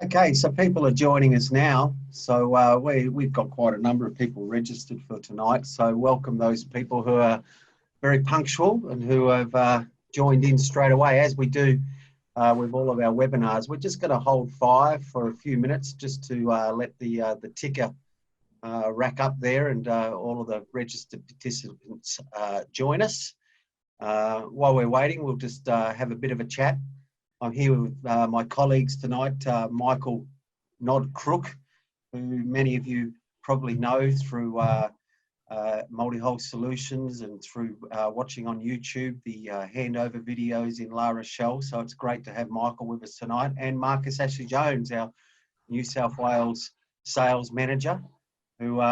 Okay, so people are joining us now. So we've got quite a number of people registered for tonight. So welcome those people who are very punctual and who have joined in straight away, as we do with all of our webinars. We're just going to hold fire for a few minutes just to let the ticker rack up there and all of the registered participants join us. While we're waiting, we'll just have a bit of a chat. I'm here with my colleagues tonight, Michael Nod Crook, who many of you probably know through Multihull Solutions and through watching on YouTube the handover videos in La Rochelle. So it's great to have Michael with us tonight, and Marcus Ashley Jones, our New South Wales sales manager. Who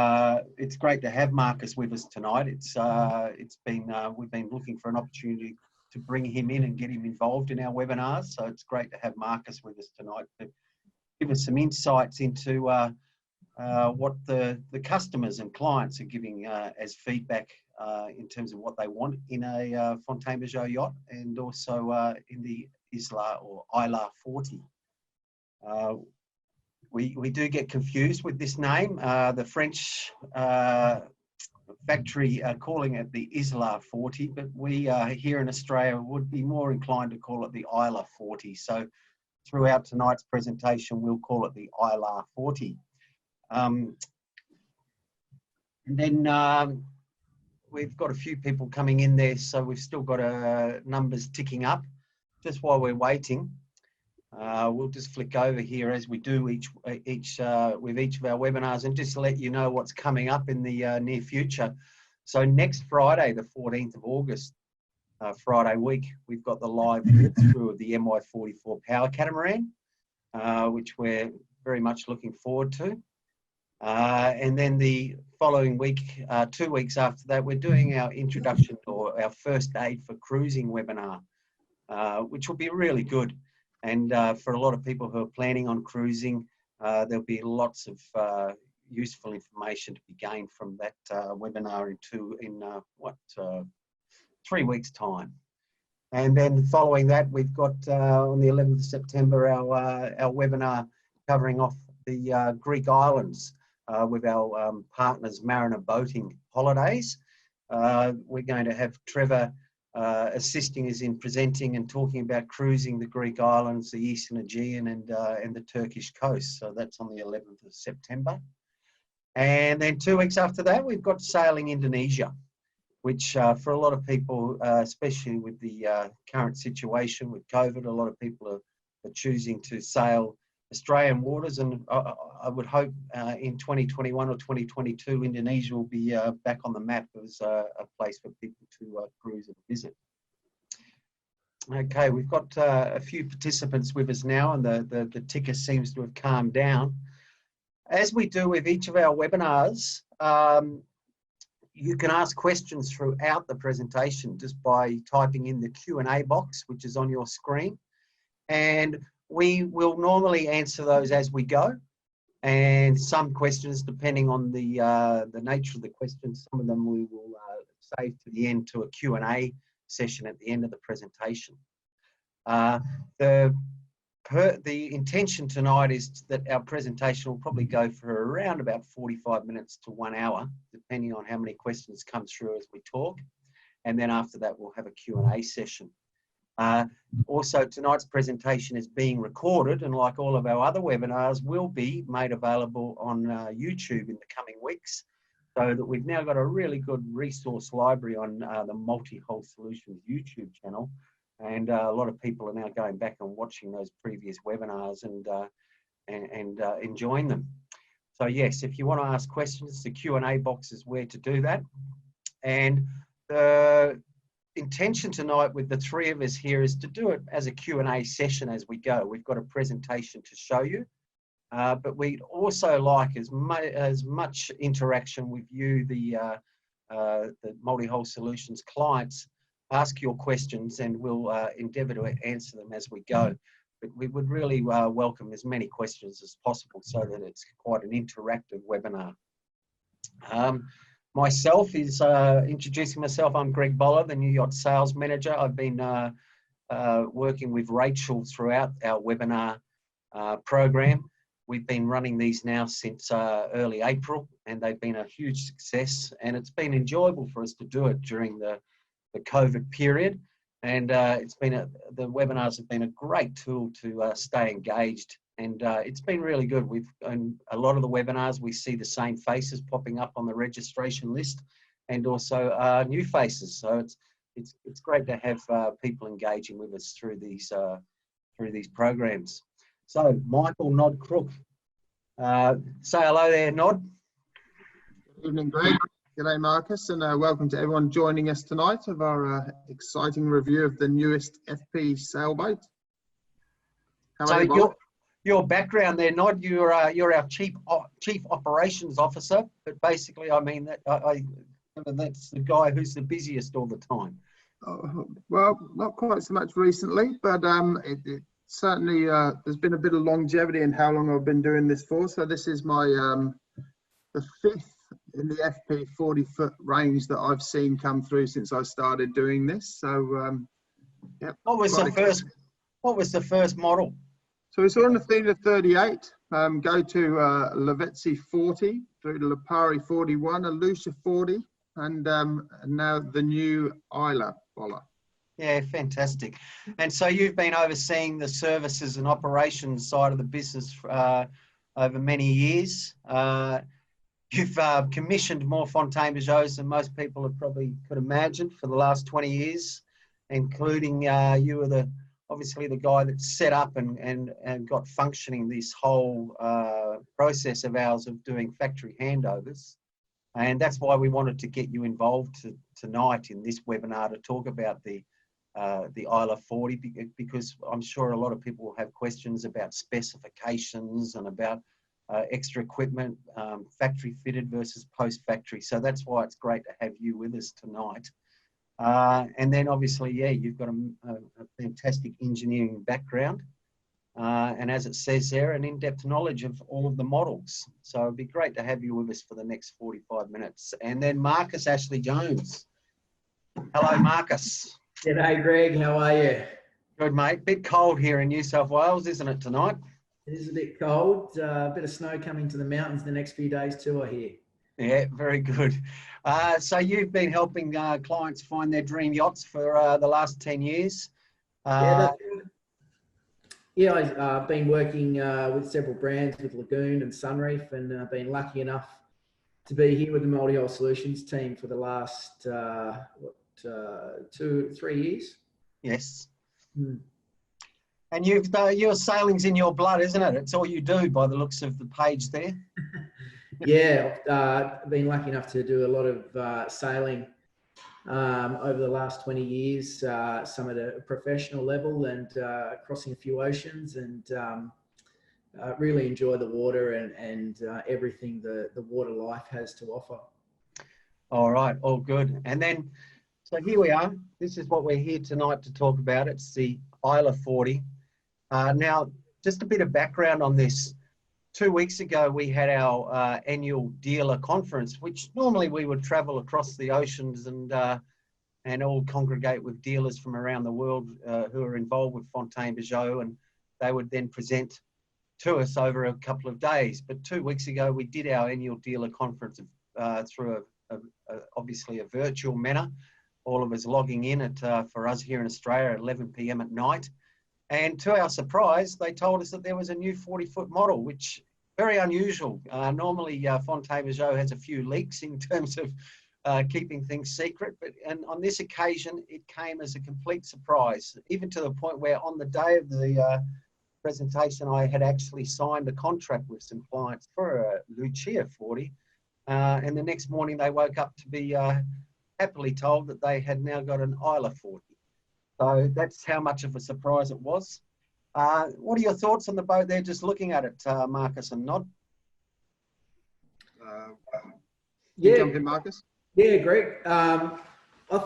it's great to have Marcus with us tonight. We've been looking for an opportunity to bring him in and get him involved in our webinars. So it's great to have Marcus with us tonight to give us some insights into what the customers and clients are giving as feedback in terms of what they want in a Fountaine Pajot yacht, and also in the Isla or Isla 40. We do get confused with this name. The French factory are calling it the Isla 40, but we here in Australia would be more inclined to call it the Isla 40. So throughout tonight's presentation, we'll call it the Isla 40. And then we've got a few people coming in there, so we've still got numbers ticking up. Just while we're waiting, we'll just flick over here as we do with each of our webinars, and just let you know what's coming up in the near future. So next Friday, the 14th of August, Friday week, we've got the live walkthrough of the MY44 power catamaran, which we're very much looking forward to. And then the following week, 2 weeks after that, we're doing our introduction or our first aid for cruising webinar, which will be really good. And for a lot of people who are planning on cruising, there'll be lots of useful information to be gained from that webinar in 3 weeks' time. And then following that, we've got on the 11th of September our webinar covering off the Greek islands with our partners Mariner Boating Holidays. We're going to have Trevor assisting us in presenting and talking about cruising the Greek islands, the Eastern Aegean and the Turkish coast. So that's on the 11th of September. And then 2 weeks after that, we've got Sailing Indonesia, which for a lot of people, especially with the current situation with COVID, a lot of people are choosing to sail Australian waters, and I would hope in 2021 or 2022, Indonesia will be back on the map as a place for people to cruise and visit. Okay, we've got a few participants with us now, and the ticker seems to have calmed down. As we do with each of our webinars, you can ask questions throughout the presentation just by typing in the Q&A box, which is on your screen. And we will normally answer those as we go, and some questions, depending on the nature of the questions, some of them we will save to the end to a Q&A session at the end of the presentation. The intention tonight is that our presentation will probably go for around about 45 minutes to 1 hour, depending on how many questions come through as we talk, and then after that we'll have a Q&A session. Also, tonight's presentation is being recorded, and like all of our other webinars, will be made available on YouTube in the coming weeks, so that we've now got a really good resource library on the Multihull Solutions YouTube channel, and a lot of people are now going back and watching those previous webinars and enjoying them. So yes, if you want to ask questions, the Q&A box is where to do that. And the intention tonight with the three of us here is to do it as a Q&A session as we go. We've got a presentation to show you, but we'd also like as much interaction with you, the Multihull Solutions clients. Ask your questions and we'll endeavour to answer them as we go. But we would really welcome as many questions as possible so that it's quite an interactive webinar. Myself is introducing myself. I'm Greg Boller, the New Yacht Sales Manager. I've been working with Rachel throughout our webinar program. We've been running these now since early April, and they've been a huge success, and it's been enjoyable for us to do it during the COVID period. And the webinars have been a great tool to stay engaged, and it's been really good. In a lot of the webinars, we see the same faces popping up on the registration list, and also new faces. So it's great to have people engaging with us through these programs. So Michael Nod Crook, say hello there, Nod. Good evening, Greg. G'day, Marcus, and welcome to everyone joining us tonight of our exciting review of the newest FP sailboat. So your background there, Nod, you're our chief operations officer, but basically, I mean that's the guy who's the busiest all the time. Well, not quite so much recently, but it certainly there's been a bit of longevity in how long I've been doing this for. So this is my the fifth in the FP 40-foot range that I've seen come through since I started doing this. So yeah. What was the first model? So we saw an Athena 38 go to Lavezzi 40 through to Lipari 41, a Lucia 40, and now the new Isla Boller. Yeah, fantastic. And so you've been overseeing the services and operations side of the business over many years. You've commissioned more Fountaine Pajots than most people have probably could imagine for the last 20 years, including you were obviously the guy that set up and got functioning this whole process of ours of doing factory handovers. And that's why we wanted to get you involved tonight in this webinar to talk about the Isla 40, because I'm sure a lot of people will have questions about specifications and about extra equipment, factory fitted versus post-factory. So that's why it's great to have you with us tonight. And then obviously, yeah, you've got a fantastic engineering background. And as it says there, an in-depth knowledge of all of the models. So it'd be great to have you with us for the next 45 minutes. And then Marcus Ashley Jones. Hello, Marcus. G'day, Greg. How are you? Good, mate. Bit cold here in New South Wales, isn't it, tonight? It is a bit cold. A bit of snow coming to the mountains the next few days too, I hear. Yeah, very good. So you've been helping clients find their dream yachts for the last 10 years. Yeah, I've been working with several brands, with Lagoon and Sunreef, and been lucky enough to be here with the Multihull Solutions team for the last 2-3 years. Yes. And your sailing's in your blood, isn't it? It's all you do by the looks of the page there. Yeah, I've been lucky enough to do a lot of sailing over the last 20 years, some at a professional level and crossing a few oceans, and really enjoy the water and everything the water life has to offer. All right, all good. And then, so here we are. This is what we're here tonight to talk about. It's the Isla 40. Now, just a bit of background on this. 2 weeks ago, we had our annual dealer conference, which normally we would travel across the oceans and all congregate with dealers from around the world who are involved with Fountaine Pajot, and they would then present to us over a couple of days. But 2 weeks ago, we did our annual dealer conference through obviously a virtual manner. All of us logging in for us here in Australia at 11 p.m. at night. And to our surprise, they told us that there was a new 40-foot model, which very unusual. Normally, Fountaine Pajot has a few leaks in terms of keeping things secret, and on this occasion, it came as a complete surprise, even to the point where on the day of the presentation, I had actually signed a contract with some clients for a Lucia 40, and the next morning they woke up to be happily told that they had now got an Isla 40. So that's how much of a surprise it was. What are your thoughts on the boat there, just looking at it, Marcus and Nod? Yeah, jump in, Marcus. Yeah, Greg. I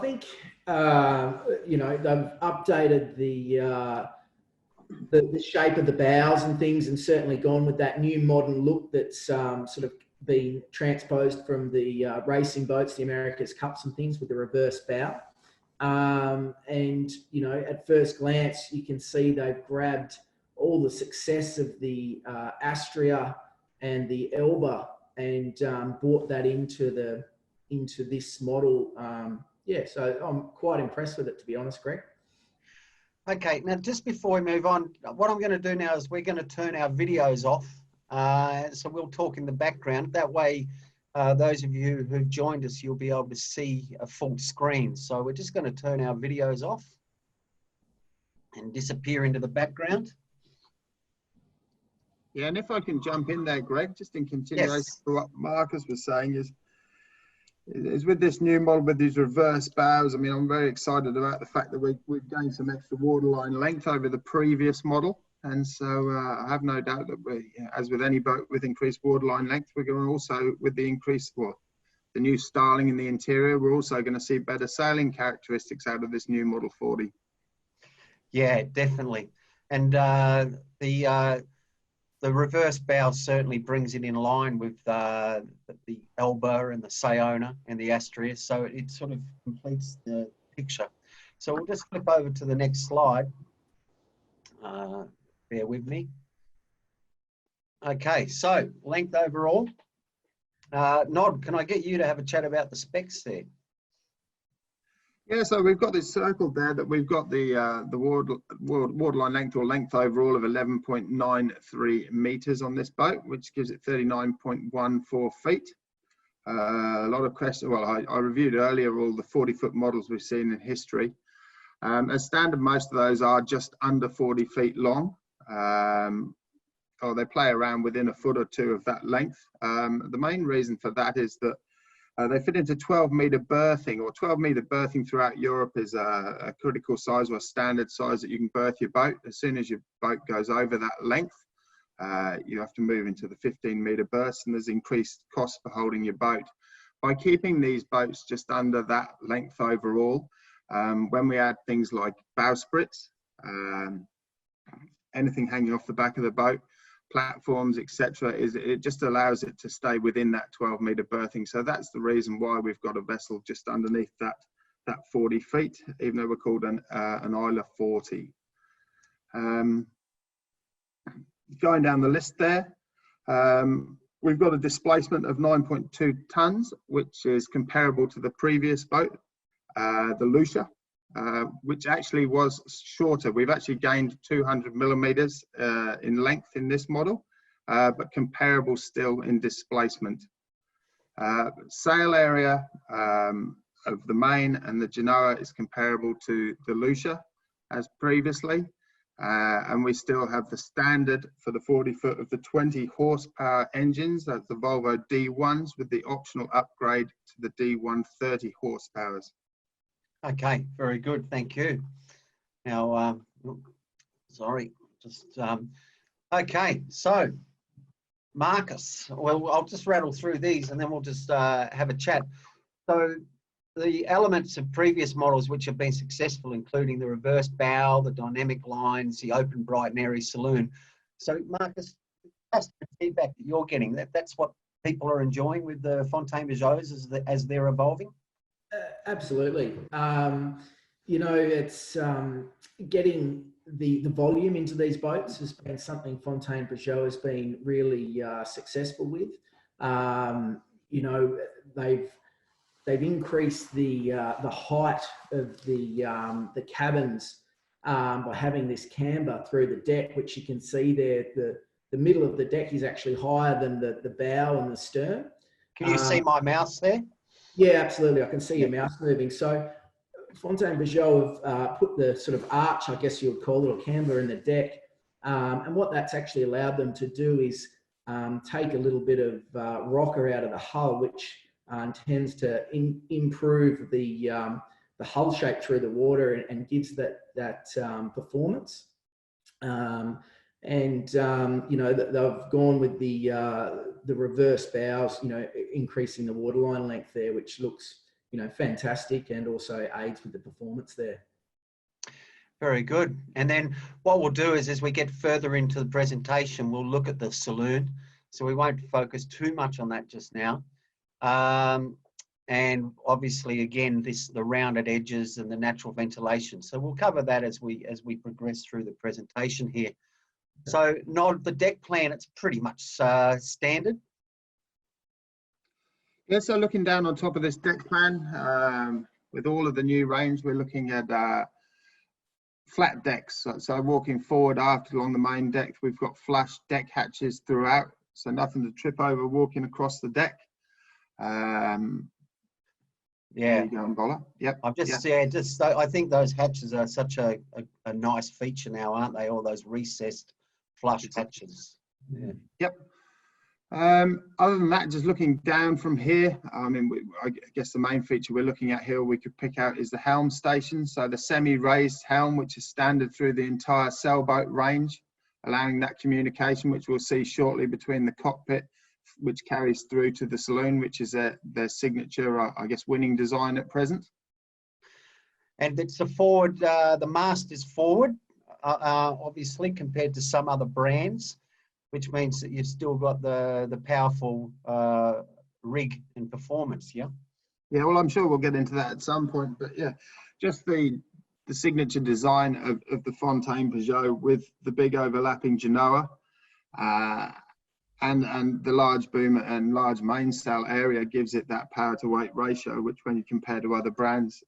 think you know, they've updated the shape of the bows and things, and certainly gone with that new modern look that's sort of been transposed from the racing boats, the America's Cups and things, with the reverse bow. And, you know, at first glance, you can see they've grabbed all the success of the Astria and the Elba, and brought that into this model. Yeah, so I'm quite impressed with it, to be honest, Greg. Okay, now just before we move on, what I'm going to do now is we're going to turn our videos off. So we'll talk in the background. That way, those of you who've joined us, you'll be able to see a full screen. So we're just going to turn our videos off and disappear into the background. Yeah, and if I can jump in there, Greg, just in continuation Yes. to what Marcus was saying, is with this new model with these reverse bows. I mean, I'm very excited about the fact that we've gained some extra waterline length over the previous model. And so I have no doubt that we, as with any boat with increased waterline length, we're going to also, with the increased, well, the new styling in the interior, we're also going to see better sailing characteristics out of this new Model 40. Yeah, definitely. And the reverse bow certainly brings it in line with the Elba and the Sayona and the Astria. So it sort of completes the picture. So we'll just flip over to the next slide. Bear with me. Okay, so length overall. Nod, can I get you to have a chat about the specs there? Yeah, so we've got this circled there that we've got the waterline length or length overall of 11.93 meters on this boat, which gives it 39.14 feet. A lot of questions. Well, I reviewed earlier all the 40-foot models we've seen in history. As standard, most of those are just under 40 feet long. Or they play around within a foot or two of that length. The main reason for that is that they fit into 12-meter berthing, or 12-meter berthing throughout Europe is a critical size or a standard size that you can berth your boat. As soon as your boat goes over that length, you have to move into the 15-meter berths, and there's increased cost for holding your boat. By keeping these boats just under that length overall, when we add things like bowsprits, anything hanging off the back of the boat, platforms, etc., it just allows it to stay within that 12-meter berthing. So that's the reason why we've got a vessel just underneath that 40 feet, even though we're called an Isla 40. Going down the list there, we've got a displacement of 9.2 tons, which is comparable to the previous boat, the Lucia, which actually was shorter. We've actually gained 200 millimeters in length in this model, but comparable still in displacement. Sail area of the main and the Genoa is comparable to the Lucia as previously, and we still have the standard for the 40-foot of the 20 horsepower engines. That's the Volvo D1s with the optional upgrade to the D130 horsepowers. Okay, very good. Thank you. Now, okay, so Marcus, well, I'll just rattle through these and then we'll just have a chat. So the elements of previous models which have been successful, including the reverse bow, the dynamic lines, the open, bright and airy saloon. So Marcus, that's the feedback that you're getting. That's what people are enjoying with the Fountaine Pajots as they're evolving? Absolutely. You know, it's getting the volume into these boats has been something Fountaine Pajot has been really successful with. You know, they've increased the height of the cabins by having this camber through the deck, which you can see there. The middle of the deck is actually higher than the bow and the stern. Can you see my mouse there? Yeah, absolutely. I can see your mouse moving. So Fountaine Pajot have put the sort of arch, I guess you would call it, or camber in the deck. And what that's actually allowed them to do is take a little bit of rocker out of the hull, which tends to improve the hull shape through the water and gives that performance. You know, they've gone with the reverse bows, you know, increasing the waterline length there, which looks, you know, fantastic and also aids with the performance there. Very good. And then what we'll do is, as we get further into the presentation, we'll look at the saloon. So we won't focus too much on that just now. And obviously, again, the rounded edges and the natural ventilation. So we'll cover that as we progress through the presentation here. So Nod, the deck plan, it's pretty much standard. Yeah, so looking down on top of this deck plan, with all of the new range, we're looking at flat decks. So walking forward, aft along the main deck, we've got flush deck hatches throughout, so nothing to trip over walking across the deck. Yeah. Yep. I'm just I think those hatches are such a nice feature now, aren't they? All those recessed flush hatches. Yeah. Yep. Other than that, just looking down from here, I mean, I guess the main feature we're looking at here we could pick out is the Helm Station. So the semi-raised helm, which is standard through the entire sailboat range, allowing that communication, which we'll see shortly, between the cockpit, which carries through to the saloon, which is their signature, I guess, winning design at present. And it's a forward, the mast is forward, obviously, compared to some other brands, which means that you've still got the powerful rig and performance, yeah? Yeah, well, I'm sure we'll get into that at some point, but yeah, just the signature design of the Fountaine Pajot with the big overlapping genoa, and the large boom and large mainsail area gives it that power to weight ratio, which when you compare to other brands,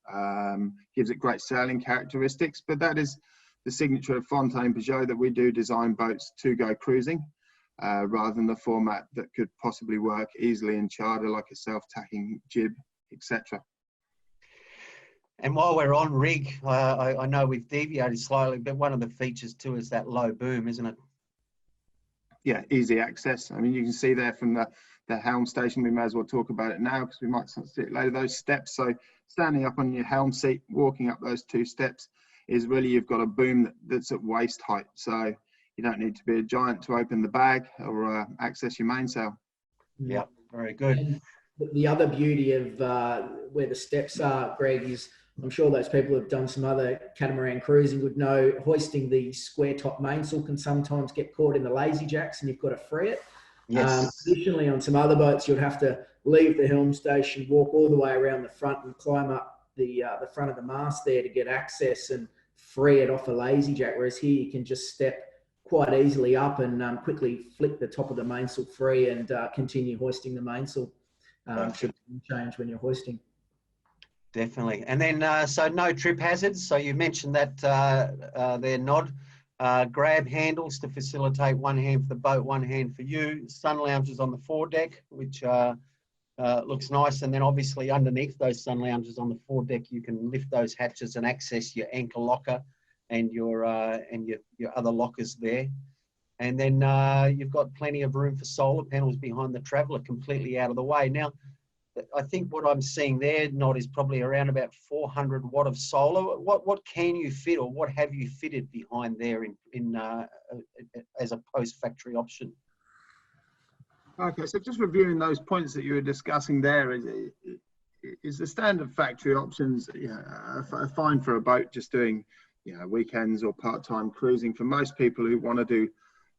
gives it great sailing characteristics. But that is the signature of Fountaine Pajot, that we do design boats to go cruising, rather than the format that could possibly work easily in charter, like a self-tacking jib, etc. And while we're on rig, I know we've deviated slightly, but one of the features too is that low boom, isn't it? Yeah, easy access. I mean, you can see there from the Helm Station, we may as well talk about it now because we might see it later, those steps. So standing up on your helm seat, walking up those 2 steps is really, you've got a boom that's at waist height. So you don't need to be a giant to open the bag or access your mainsail. Yeah, very good. And the other beauty of where the steps are, Greg, is I'm sure those people who've done some other catamaran cruising would know hoisting the square top mainsail can sometimes get caught in the lazy jacks and you've got to free it. Yes. Additionally, on some other boats, you'd have to leave the helm station, walk all the way around the front and climb up the front of the mast there to get access and free it off a lazy jack. Whereas here you can just step quite easily up and quickly flick the top of the mainsail free and continue hoisting the mainsail. Should change when you're hoisting. Definitely. And then, so no trip hazards. So you mentioned that there, Nod. Grab handles to facilitate one hand for the boat, one hand for you. Sun lounges on the foredeck, which looks nice. And then obviously underneath those sun lounges on the foredeck, you can lift those hatches and access your anchor locker and your other lockers there. And then you've got plenty of room for solar panels behind the Traveller, completely out of the way. Now, I think what I'm seeing there, Nod, is probably around about 400 watt of solar. What can you fit, or what have you fitted behind there in as a post-factory option? Okay, so just reviewing those points that you were discussing there, is the standard factory options are fine for a boat just doing weekends or part-time cruising. For most people who want to do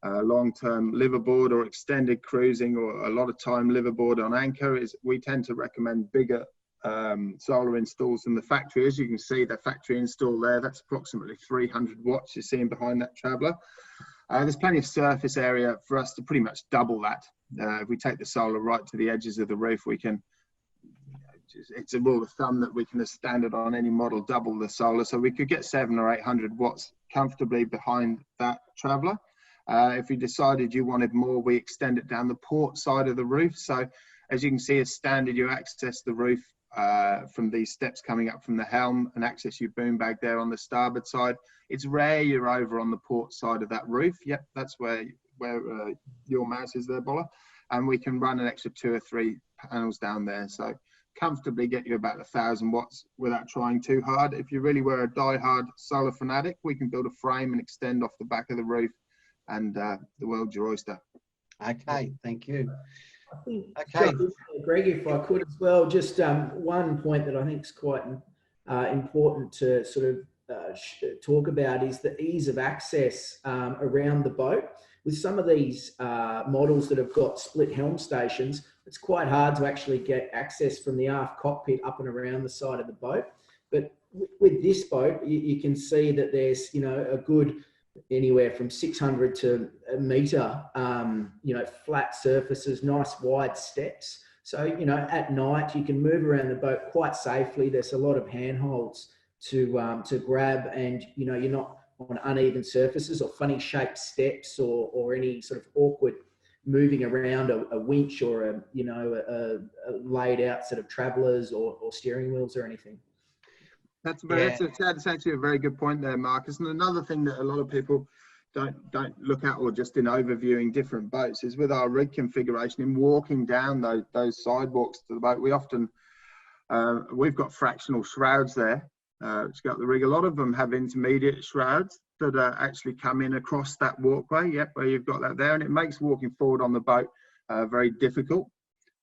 long-term liveaboard or extended cruising, or a lot of time liveaboard on anchor, we tend to recommend bigger solar installs than the factory. As you can see, the factory install there, that's approximately 300 watts you're seeing behind that Traveller. There's plenty of surface area for us to pretty much double that. If we take the solar right to the edges of the roof, we can, it's a rule of thumb that we can, as standard on any model, double the solar. So we could get 700 or 800 watts comfortably behind that Traveller. If you decided you wanted more, we extend it down the port side of the roof. So as you can see, as standard, you access the roof from these steps coming up from the helm and access your boom bag there on the starboard side. It's rare you're over on the port side of that roof. Yep, that's where your mouse is there, Bola. And we can run an extra 2 or 3 panels down there. So comfortably get you about 1,000 watts without trying too hard. If you really were a die-hard solar fanatic, we can build a frame and extend off the back of the roof, and the world's your oyster. Okay, thank you. I think, okay, Greg, if I could as well, just one point that I think is quite important to sort of talk about is the ease of access around the boat. With some of these models that have got split helm stations, it's quite hard to actually get access from the aft cockpit up and around the side of the boat. But with this boat, you can see that there's a good anywhere from 600 to a metre, you know, flat surfaces, nice wide steps. So, you know, at night you can move around the boat quite safely. There's a lot of handholds to grab, and, you know, you're not on uneven surfaces or funny shaped steps or any sort of awkward moving around a winch or a, you know, a laid out set of travellers or steering wheels or anything. That's Yeah. that's actually a very good point there, Marcus. And another thing that a lot of people don't look at, or just in overviewing different boats, is with our rig configuration. In walking down those sidewalks to the boat, we often we've got fractional shrouds there. Which got the rig. A lot of them have intermediate shrouds that actually come in across that walkway. Yep, where you've got that there, and it makes walking forward on the boat very difficult.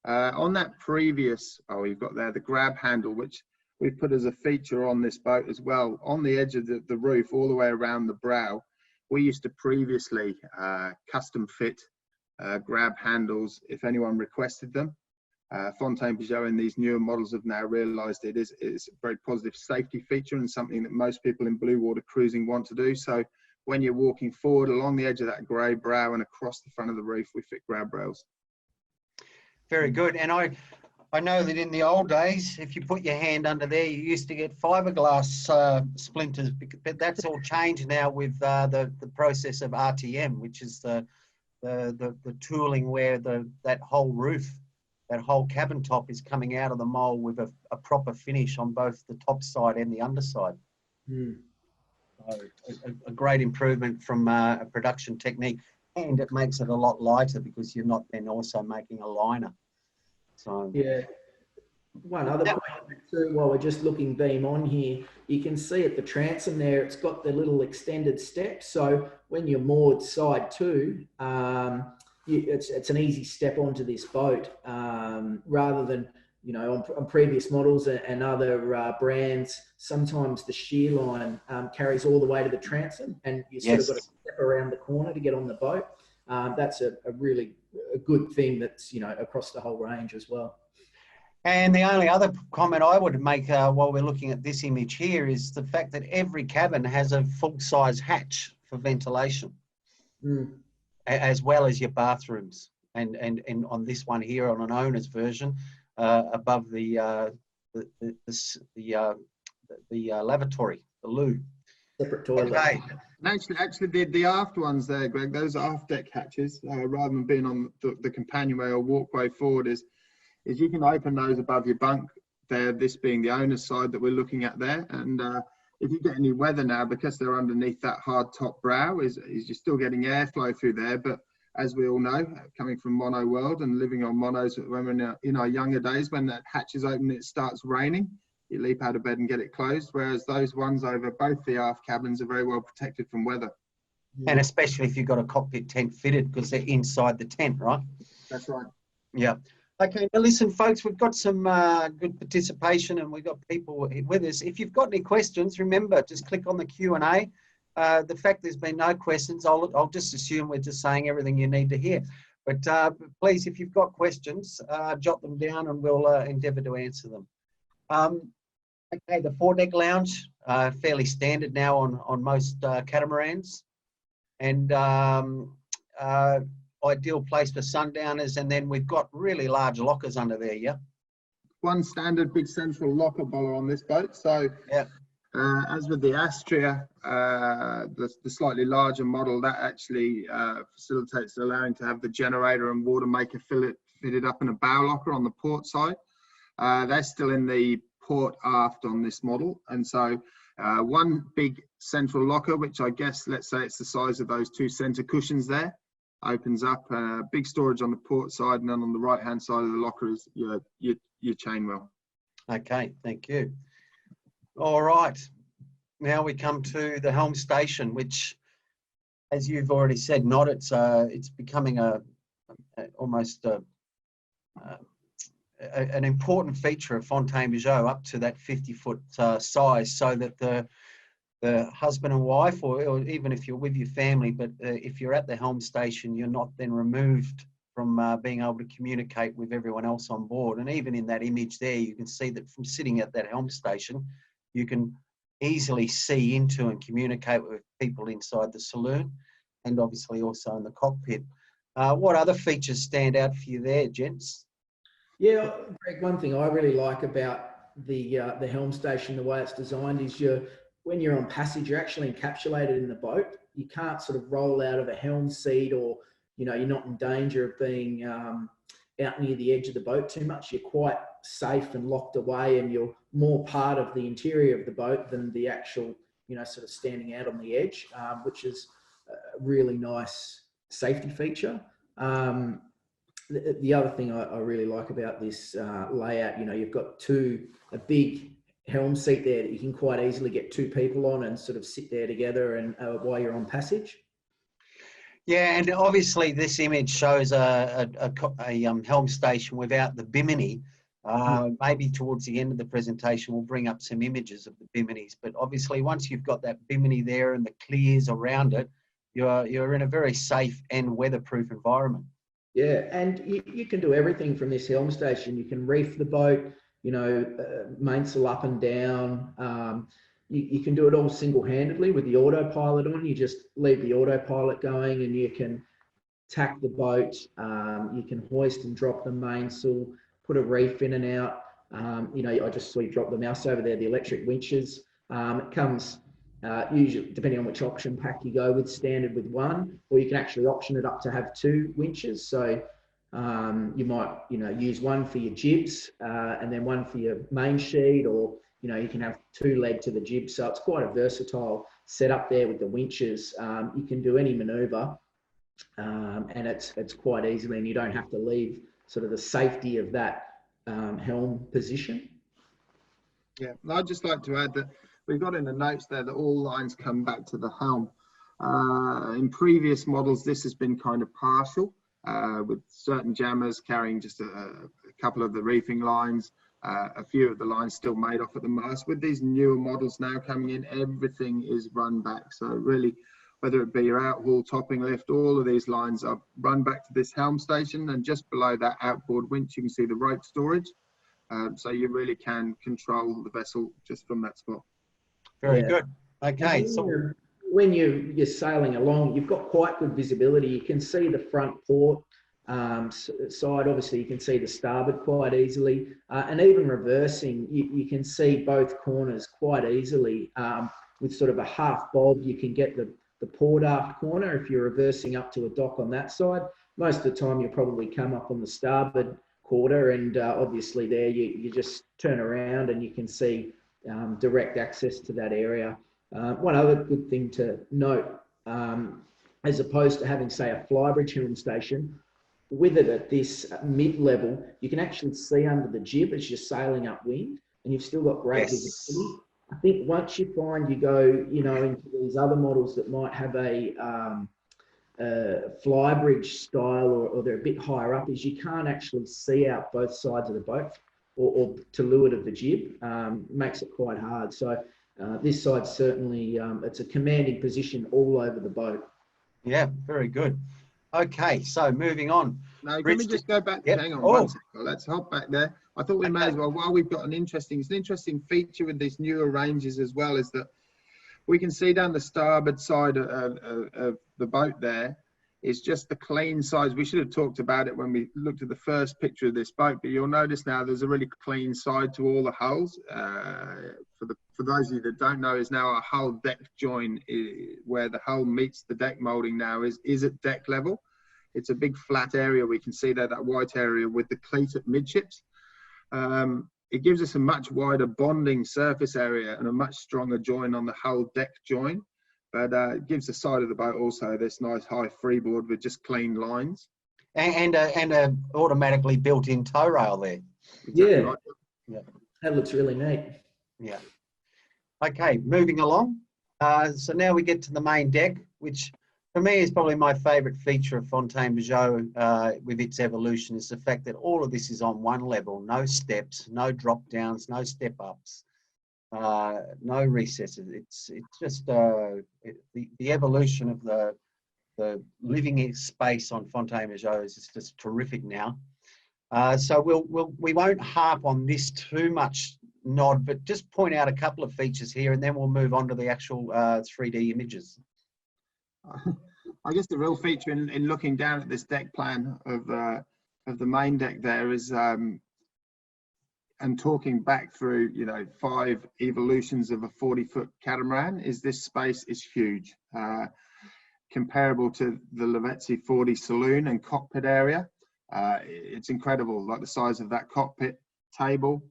On that previous, you've got there the grab handle, which we've put as a feature on this boat as well, on the edge of the roof, all the way around the brow. We used to previously custom fit grab handles if anyone requested them. Fountaine Pajot in these newer models have now realised it is a very positive safety feature and something that most people in blue water cruising want to do. So when you're walking forward along the edge of that grey brow and across the front of the reef, we fit grab rails. Very good. And I know that in the old days, if you put your hand under there, you used to get fiberglass splinters, but that's all changed now with the process of RTM, which is the tooling where that whole roof, that whole cabin top is coming out of the mold with a proper finish on both the top side and the underside. Mm. So a great improvement from a production technique, and it makes it a lot lighter because you're not then also making a liner. So yeah. One other point too, while we're just looking beam on here, you can see at the transom there, it's got the little extended steps. So when you're moored side to, it's an easy step onto this boat, rather than, you know, on previous models and other brands, sometimes the shear line carries all the way to the transom, and you sort of got to step around the corner to get on the boat. That's a really good thing that's, you know, across the whole range as well. And the only other comment I would make while we're looking at this image here is the fact that every cabin has a full-size hatch for ventilation, as well as your bathrooms. And on this one here, on an owner's version, above the lavatory, the loo. Separate toilet. Okay. Actually, the aft ones there, Greg, those aft deck hatches, rather than being on the companionway or walkway forward, is you can open those above your bunk there, this being the owner's side that we're looking at there. And if you get any weather now, because they're underneath that hard top brow, is you're still getting airflow through there. But as we all know, coming from mono world and living on monos when we're in our younger days, when that hatch is open, it starts raining, you leap out of bed and get it closed. Whereas those ones over both the aft cabins are very well protected from weather. And especially if you've got a cockpit tent fitted, because they're inside the tent, right? That's right. Yeah. Okay, now listen, folks, we've got some good participation and we've got people with us. If you've got any questions, remember, just click on the Q&A. The fact there's been no questions, I'll just assume we're just saying everything you need to hear. But please, if you've got questions, jot them down and we'll endeavour to answer them. Okay, the Foredeck Lounge, fairly standard now on most catamarans. And ideal place for sundowners, and then we've got really large lockers under there. Yeah, one standard big central locker boiler on this boat. So yeah, as with the Astrea, the slightly larger model, that actually facilitates allowing to have the generator and water maker fitted up in a bow locker on the port side. They're still in the port aft on this model, and so one big central locker, which I guess, let's say it's the size of those two center cushions there, opens up, big storage on the port side, and then on the right hand side of the locker is your chain well. Okay, thank you. All right, now we come to the Helm Station, which, as you've already said, it's becoming almost an important feature of Fountaine Pajot, up to that 50-foot size, so that the husband and wife, or even if you're with your family, but if you're at the Helm Station, you're not then removed from being able to communicate with everyone else on board. And even in that image there, you can see that from sitting at that Helm Station, you can easily see into and communicate with people inside the saloon, and obviously also in the cockpit. What other features stand out for you there, gents? Yeah, Greg, one thing I really like about the Helm Station, the way it's designed, is when you're on passage, you're actually encapsulated in the boat. You can't sort of roll out of a helm seat, or you're not in danger of being out near the edge of the boat too much. You're quite safe and locked away, and you're more part of the interior of the boat than the actual, sort of standing out on the edge, which is a really nice safety feature. The other thing I really like about this layout, you've got a big helm seat there that you can quite easily get two people on and sort of sit there together and while you're on passage. Yeah, and obviously this image shows a Helm Station without the bimini. Maybe towards the end of the presentation, we'll bring up some images of the biminis. But obviously, once you've got that bimini there and the clears around it, you're in a very safe and weatherproof environment. Yeah, and you can do everything from this Helm Station. You can reef the boat, mainsail up and down. You can do it all single-handedly with the autopilot on. You just leave the autopilot going, and you can tack the boat. You can hoist and drop the mainsail, put a reef in and out. I just saw you drop the mouse over there, the electric winches. It comes usually, depending on which option pack you go with, standard with one, or you can actually option it up to have two winches. So you might, use one for your jibs and then one for your main sheet, or, you can have two led to the jib. So it's quite a versatile setup there with the winches. You can do any maneuver and it's quite easily, and you don't have to leave sort of the safety of that helm position. Yeah, I'd just like to add that we've got in the notes there that all lines come back to the helm. In previous models, this has been kind of partial, with certain jammers carrying just a couple of the reefing lines, a few of the lines still made off at the mast. With these newer models now coming in, everything is run back. So really, whether it be your outhaul, topping lift, all of these lines are run back to this Helm Station, and just below that outboard winch, you can see the rope storage. So you really can control the vessel just from that spot. Very good. Okay, so when you're sailing along, you've got quite good visibility. You can see the front port side. Obviously, you can see the starboard quite easily, and even reversing, you can see both corners quite easily. With sort of a half bob, you can get the port aft corner if you're reversing up to a dock on that side. Most of the time, you'll probably come up on the starboard quarter, and obviously there you just turn around and you can see direct access to that area. One other good thing to note, as opposed to having, say, a flybridge Helm Station, with it at this mid-level, you can actually see under the jib as you're sailing upwind, and you've still got great visibility. I think once you find you go, into these other models that might have a flybridge style, or they're a bit higher up, is you can't actually see out both sides of the boat, or to leeward of the jib. Makes it quite hard. So this side certainly, it's a commanding position all over the boat. Yeah, very good. Okay, so moving on. Now, can we just go back? Yep. Hang on one second. Let's hop back there. I thought we may as well, while we've got an interesting feature with these newer ranges as well, is that we can see down the starboard side of the boat there is just the clean sides. We should have talked about it when we looked at the first picture of this boat, but you'll notice now there's a really clean side to all the hulls. For those of you that don't know, is now a hull deck join, where the hull meets the deck molding now is at deck level. It's a big flat area. We can see that white area with the cleat at midships. It gives us a much wider bonding surface area and a much stronger join on the hull deck join. But it gives the side of the boat also this nice high freeboard with just clean lines. And a automatically built-in tow rail there. Exactly right. Yeah, that looks really neat. Yeah. Okay, moving along. So now we get to the main deck, which for me is probably my favourite feature of Fountaine Pajot with its evolution, is the fact that all of this is on one level. No steps, no drop downs, no step ups. No recesses. It's just the evolution of the living space on Fountaine Pajot is just terrific now. So we won't harp on this too much nod, but just point out a couple of features here, and then we'll move on to the actual 3D images. I guess the real feature in looking down at this deck plan of the main deck there is, and talking back through, you know, 5 evolutions of a 40-foot catamaran, is this space is huge, comparable to the Lavezzi 40 saloon and cockpit area. It's incredible, like the size of that cockpit table,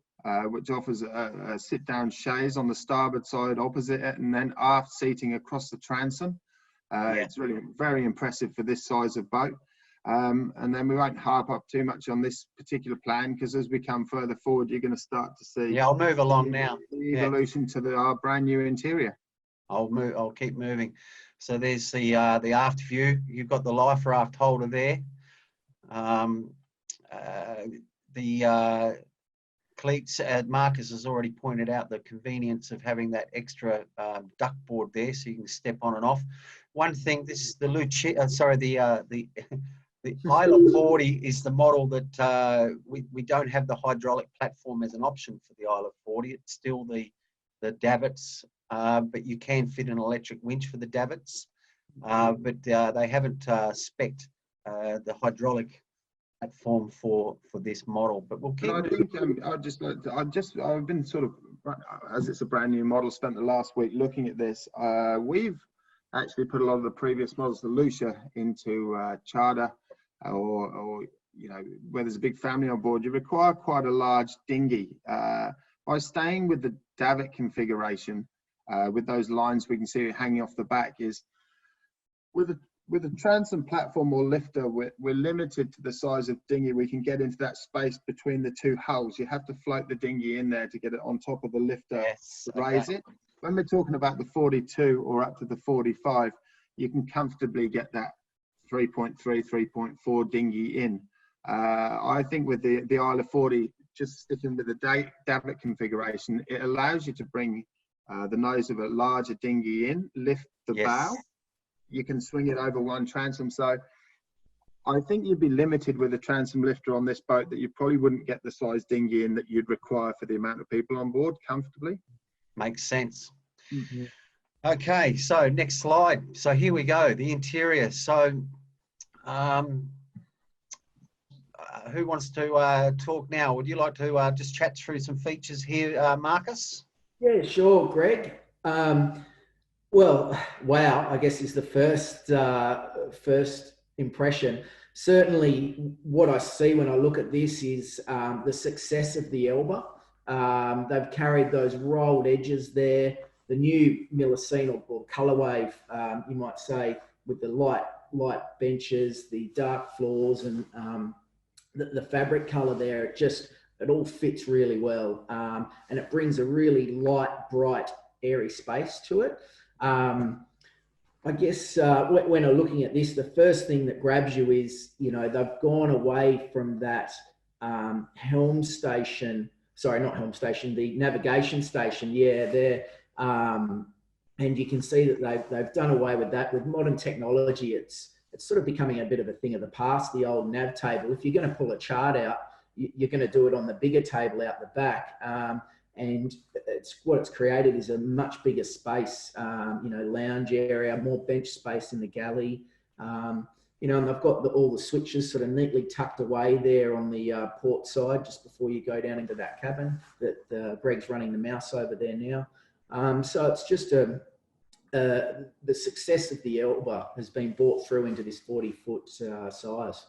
which offers a sit-down chaise on the starboard side opposite it, and then aft seating across the transom. It's really very impressive for this size of boat. And then we won't harp up too much on this particular plan, because as we come further forward, you're going to start to see. Yeah, I'll move along now. The evolution to our brand new interior. I'll keep moving. So there's the aft view. You've got the life raft holder there. The cleats, Marcus has already pointed out the convenience of having that extra duck board there, so you can step on and off. One thing, this is the Lucia, the Isla 40 is the model that we don't have the hydraulic platform as an option for the Isla 40. It's still the davits, but you can fit an electric winch for the davits. But they haven't spec'd the hydraulic platform for this model. But we'll keep. And I think I've been sort of, as it's a brand new model, spent the last week looking at this. We've actually put a lot of the previous models, the Lucia, into charter, or you know, where there's a big family on board, you require quite a large dinghy. By staying with the davit configuration, with those lines we can see hanging off the back, is with a transom platform or lifter, we're limited to the size of dinghy we can get into that space between the 2 hulls. You have to float the dinghy in there to get it on top of the lifter, to raise it. When we're talking about the 42 or up to the 45, you can comfortably get that 3.3, 3.4 dinghy in. I think with the Isla 40, just sticking with the davit configuration, it allows you to bring the nose of a larger dinghy in, lift the bow. You can swing it over one transom. So I think you'd be limited with a transom lifter on this boat, that you probably wouldn't get the size dinghy in that you'd require for the amount of people on board comfortably. Makes sense. Mm-hmm. Okay, so next slide. So here we go, the interior. So who wants to talk now? Would you like to just chat through some features here, Marcus? Yeah, sure, Greg. Well, wow, I guess is the first impression. Certainly what I see when I look at this is the success of the Elba. They've carried those rolled edges there, the new Millicene or colour wave, you might say, with the light benches, the dark floors, and the fabric colour there. It all fits really well, and it brings a really light, bright, airy space to it. I guess when I'm looking at this, the first thing that grabs you is, you know, they've gone away from that Helm Station. Sorry, not Helm Station, the navigation station. Yeah, there. And you can see that they've done away with that. With modern technology, it's sort of becoming a bit of a thing of the past, the old nav table. If you're going to pull a chart out, you're going to do it on the bigger table out the back. And what it's created is a much bigger space, you know, lounge area, more bench space in the galley. You know, and they've got all the switches sort of neatly tucked away there on the port side, just before you go down into that cabin that Greg's running the mouse over there now. So it's just the success of the Elba has been brought through into this 40-foot size.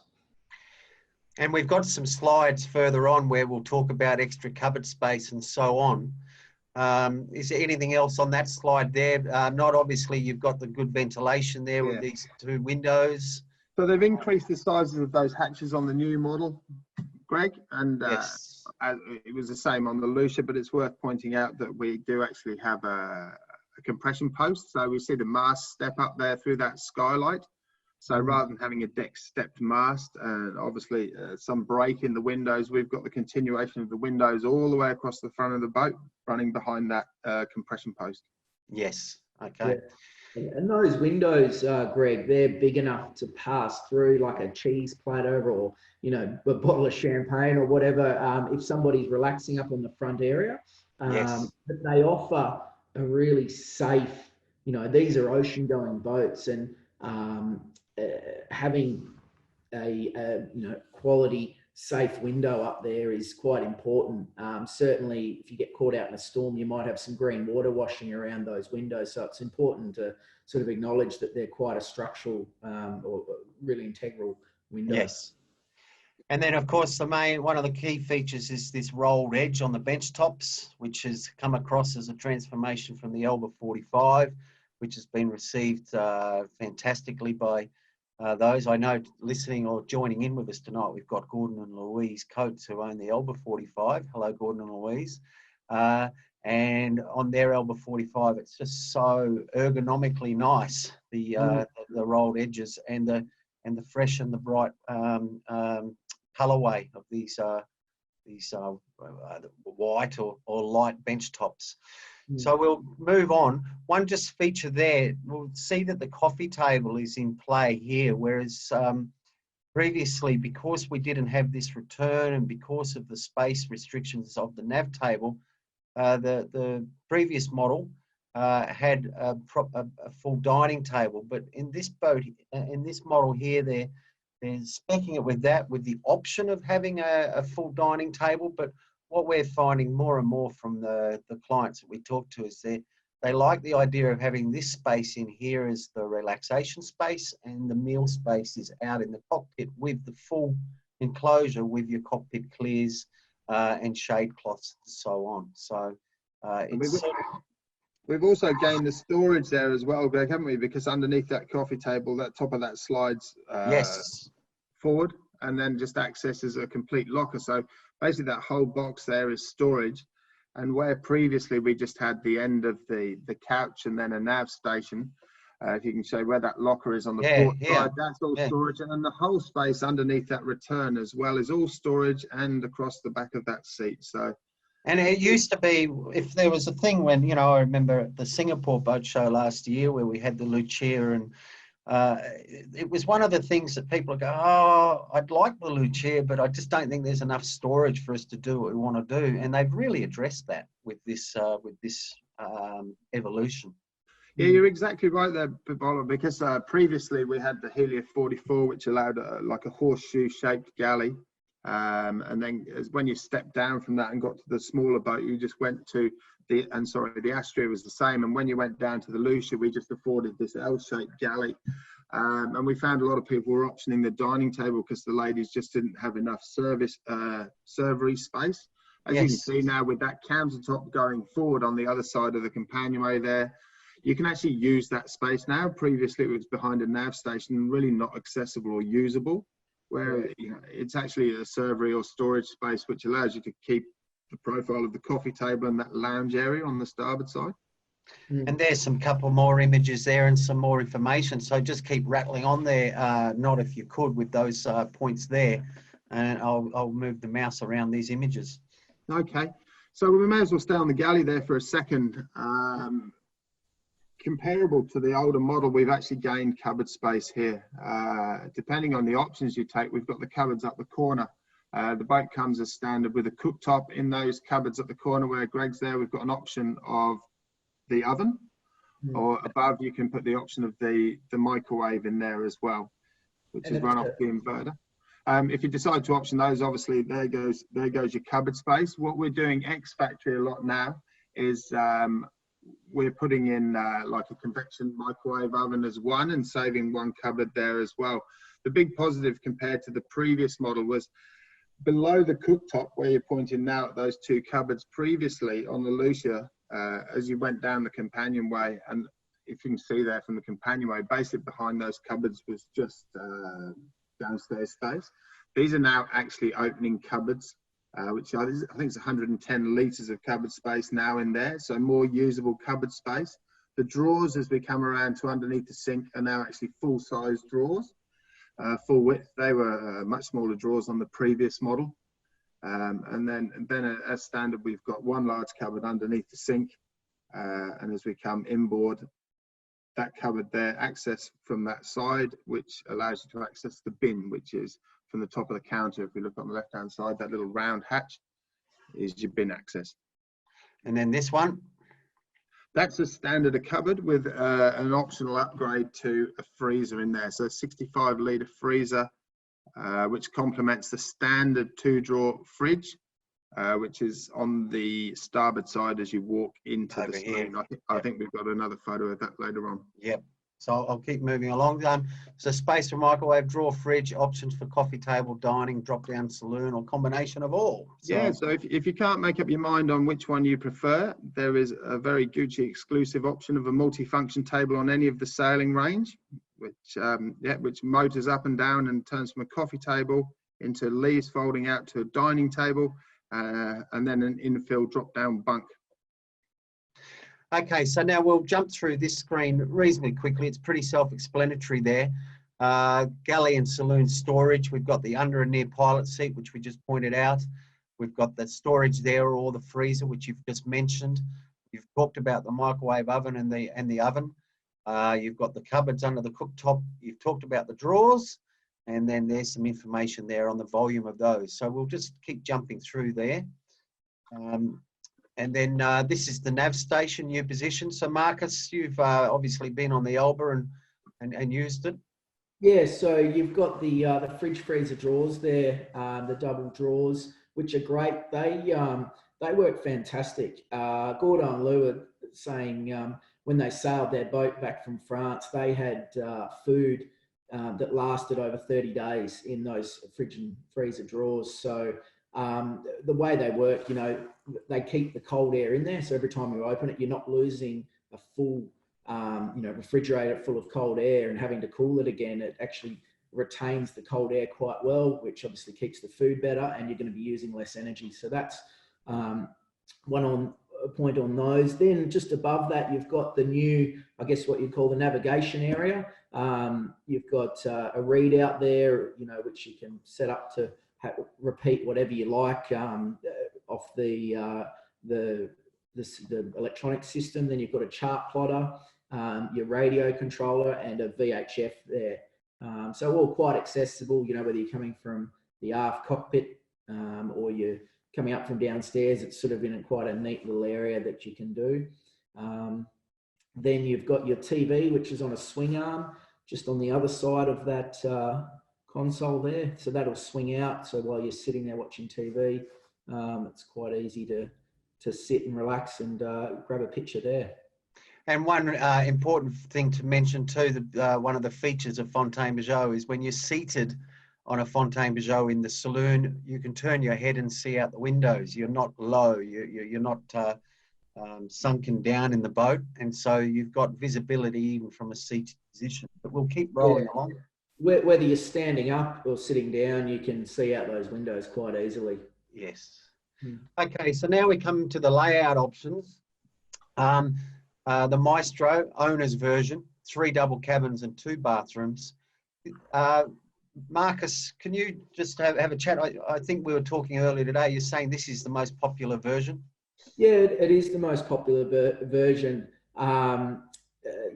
And we've got some slides further on where we'll talk about extra cupboard space and so on. Is there anything else on that slide there? Not obviously, you've got the good ventilation there with these 2 windows. So they've increased the sizes of those hatches on the new model, Greg, and it was the same on the Lucia, but it's worth pointing out that we do actually have a compression post. So we see the mast step up there through that skylight. So rather than having a deck stepped mast and obviously some break in the windows, we've got the continuation of the windows all the way across the front of the boat running behind that compression post. Yes, okay. Yeah. And those windows, Greg, they're big enough to pass through like a cheese platter or, you know, a bottle of champagne or whatever. If somebody's relaxing up on the front area, Yes. But they offer a really safe, you know, these are ocean going boats, and having a you know, quality safe window up there is quite important. Certainly if you get caught out in a storm, you might have some green water washing around those windows, so it's important to sort of acknowledge that they're quite a structural or really integral window. Yes. And then, of course, one of the key features is this rolled edge on the bench tops, which has come across as a transformation from the Elba 45, which has been received fantastically by those. I know listening or joining in with us tonight, we've got Gordon and Louise Coates, who own the Elba 45. Hello, Gordon and Louise. And on their Elba 45, it's just so ergonomically nice, the rolled edges and the fresh and the bright colorway of these white or light bench tops. So we'll move on. One just feature there, we'll see that the coffee table is in play here, whereas previously, because we didn't have this return and because of the space restrictions of the nav table, the previous model had a full dining table. But in this boat, in this model here, they're speccing it with that, with the option of having a full dining table. But what we're finding more and more from the clients that we talk to is they like the idea of having this space in here as the relaxation space, and the meal space is out in the cockpit with the full enclosure with your cockpit clears and shade cloths and so on. So we've also gained the storage there as well, Greg, haven't we? Because underneath that coffee table, that top of that slides yes, forward, and then just accesses a complete locker. So basically that whole box there is storage. And where previously we just had the end of the couch and then a nav station, if you can show where that locker is on the port side, that's all storage. And then the whole space underneath that return as well is all storage, and across the back of that seat. So, and it used to be, if there was a thing when, you know, I remember at the Singapore boat show last year where we had the Lucia, and it was one of the things that people go, oh, I'd like the Lucia, but I just don't think there's enough storage for us to do what we want to do. And they've really addressed that with this evolution. Yeah, you're exactly right there, Pajot, because previously we had the Helia 44, which allowed like a horseshoe-shaped galley. And then when you stepped down from that and got to the smaller boat, you just went to the Astrea was the same. And when you went down to the Lucia, we just afforded this L-shaped galley. And we found a lot of people were optioning the dining table because the ladies just didn't have enough servery space. As you can see now, with that countertop going forward on the other side of the companionway there, you can actually use that space now. Previously, it was behind a nav station and really not accessible or usable, where it's actually a servery or storage space, which allows you to keep the profile of the coffee table and that lounge area on the starboard side. And there's some couple more images there and some more information. So just keep rattling on there, not if you could, with those points there. And I'll move the mouse around these images. Okay. So we may as well stay on the galley there for a second. Comparable to the older model, we've actually gained cupboard space here. Depending on the options you take, we've got the cupboards up the corner. The boat comes as standard with a cooktop. In those cupboards at the corner where Greg's there, we've got an option of the oven, or above you can put the option of the microwave in there as well, which is run off the inverter. If you decide to option those, obviously there goes your cupboard space. What we're doing ex-factory a lot now is we're putting in like a convection microwave oven as one, and saving one cupboard there as well. The big positive compared to the previous model was below the cooktop, where you're pointing now at those two cupboards. Previously on the Lucia, as you went down the companionway, and if you can see there from the companionway, basically behind those cupboards was just downstairs space. These are now actually opening cupboards, which I think it's 110 litres of cupboard space now in there, so more usable cupboard space. The drawers, as we come around to underneath the sink, are now actually full-size drawers, full width. They were much smaller drawers on the previous model. And then as standard, we've got one large cupboard underneath the sink, and as we come inboard, that cupboard there, access from that side, which allows you to access the bin, which is from the top of the counter. If we look on the left-hand side, that little round hatch is your bin access. And then this one. That's a standard cupboard with an optional upgrade to a freezer in there. So a 65-litre freezer, which complements the standard 2-drawer fridge, which is on the starboard side as you walk into Over the here. saloon. I think we've got another photo of that later on. Yep. So I'll keep moving along. So space for microwave, drawer, fridge, options for coffee table, dining, drop-down saloon, or combination of all. So, yeah, so if you can't make up your mind on which one you prefer, there is a very Gucci exclusive option of a multi-function table on any of the sailing range, which motors up and down and turns from a coffee table into leaves folding out to a dining table, and then an infill drop-down bunk. okay, so now we'll jump through this screen reasonably quickly. It's pretty self-explanatory there. Galley and saloon storage. We've got the under and near pilot seat, which we just pointed out. We've got the storage there, or the freezer, which you've just mentioned. You've talked about the microwave oven and the oven. You've got the cupboards under the cooktop. You've talked about the drawers, and then there's some information there on the volume of those. So we'll just keep jumping through there. And then this is the nav station, new position. So Marcus, you've obviously been on the Elba and used it. Yeah, so you've got the fridge freezer drawers there, the double drawers, which are great. They work fantastic. Gordon and Lou are saying when they sailed their boat back from France, they had food that lasted over 30 days in those fridge and freezer drawers. So the way they work, you know, they keep the cold air in there. So every time you open it, you're not losing a full, refrigerator full of cold air and having to cool it again. It actually retains the cold air quite well, which obviously keeps the food better, and you're going to be using less energy. So that's one point on those. Then just above that, you've got the new, I guess what you'd call the navigation area. You've got a readout there, you know, which you can set up to repeat whatever you like off the electronic system. Then you've got a chart plotter, your radio controller, and a VHF there. So all quite accessible, you know, whether you're coming from the aft cockpit or you're coming up from downstairs. It's sort of in quite a neat little area that you can do. Then you've got your TV, which is on a swing arm, just on the other side of that console there. So that'll swing out. So while you're sitting there watching TV, it's quite easy to sit and relax and grab a picture there. And one important thing to mention too, one of the features of Fountaine Pajot is when you're seated on a Fountaine Pajot in the saloon, you can turn your head and see out the windows. You're not low, you're not sunken down in the boat. And so you've got visibility even from a seated position. But we'll keep rolling along. Whether you're standing up or sitting down, you can see out those windows quite easily. Yes. Okay, so now we come to the layout options. The Maestro owner's version, 3 double cabins and 2 bathrooms. Marcus, can you just have a chat? I think we were talking earlier today. You're saying this is the most popular version? Yeah, it is the most popular version.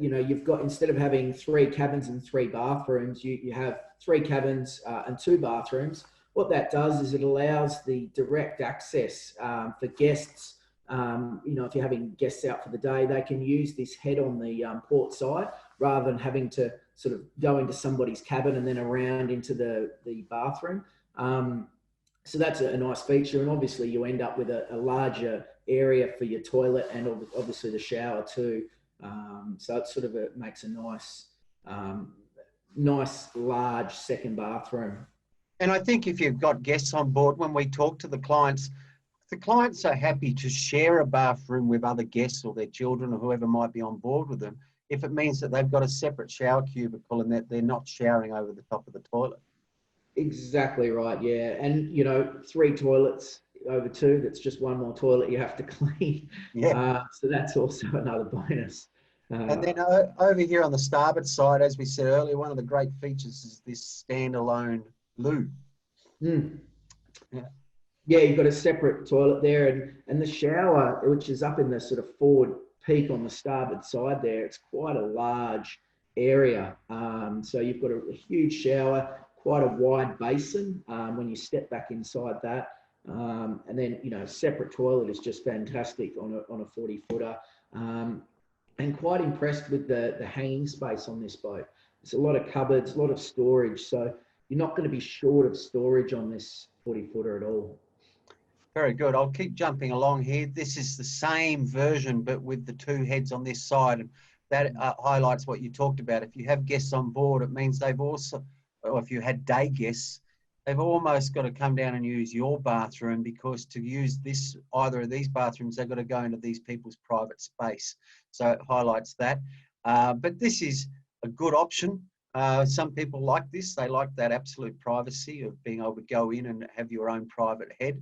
You know, you've got, instead of having 3 cabins and 3 bathrooms, you have 3 cabins and 2 bathrooms. What that does is it allows the direct access for guests. You know, if you're having guests out for the day, they can use this head on the port side rather than having to sort of go into somebody's cabin and then around into the bathroom. So that's a nice feature. And obviously you end up with a larger area for your toilet and obviously the shower too. So it sort of makes a nice large second bathroom. And I think if you've got guests on board, when we talk to the clients are happy to share a bathroom with other guests or their children or whoever might be on board with them, if it means that they've got a separate shower cubicle and that they're not showering over the top of the toilet. Exactly right, yeah. And, you know, 3 toilets over 2, that's just 1 more toilet you have to clean. Yeah. So that's also another bonus. And then over here on the starboard side, as we said earlier, one of the great features is this standalone loo. Yeah, you've got a separate toilet there, and the shower, which is up in the sort of forward peak on the starboard side there, it's quite a large area. So you've got a huge shower, quite a wide basin when you step back inside that. And then, you know, separate toilet is just fantastic on a 40-footer. And quite impressed with the hanging space on this boat. There's a lot of cupboards, a lot of storage. So you're not going to be short of storage on this 40-footer at all. Very good. I'll keep jumping along here. This is the same version, but with the two heads on this side. And that highlights what you talked about. If you have guests on board, it means they've also, or if you had day guests, they've almost got to come down and use your bathroom, because to use this, either of these bathrooms, they've got to go into these people's private space. So it highlights that. But this is a good option. Some people like this. They like that absolute privacy of being able to go in and have your own private head.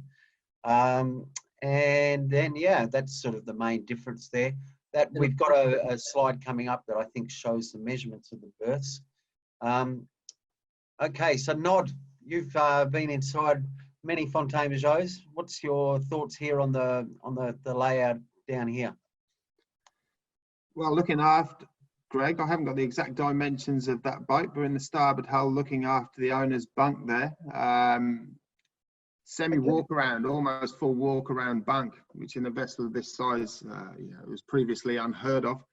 And then, yeah, that's sort of the main difference there. That we've got a slide coming up that I think shows the measurements of the berths. Okay, so Nod, you've been inside many Fountaine Pajots. What's your thoughts here on the layout down here? Well, looking aft, Greg, I haven't got the exact dimensions of that boat, but in the starboard hull, looking after the owner's bunk there. Semi walk around, almost full walk around bunk, which in a vessel of this size, it was previously unheard of.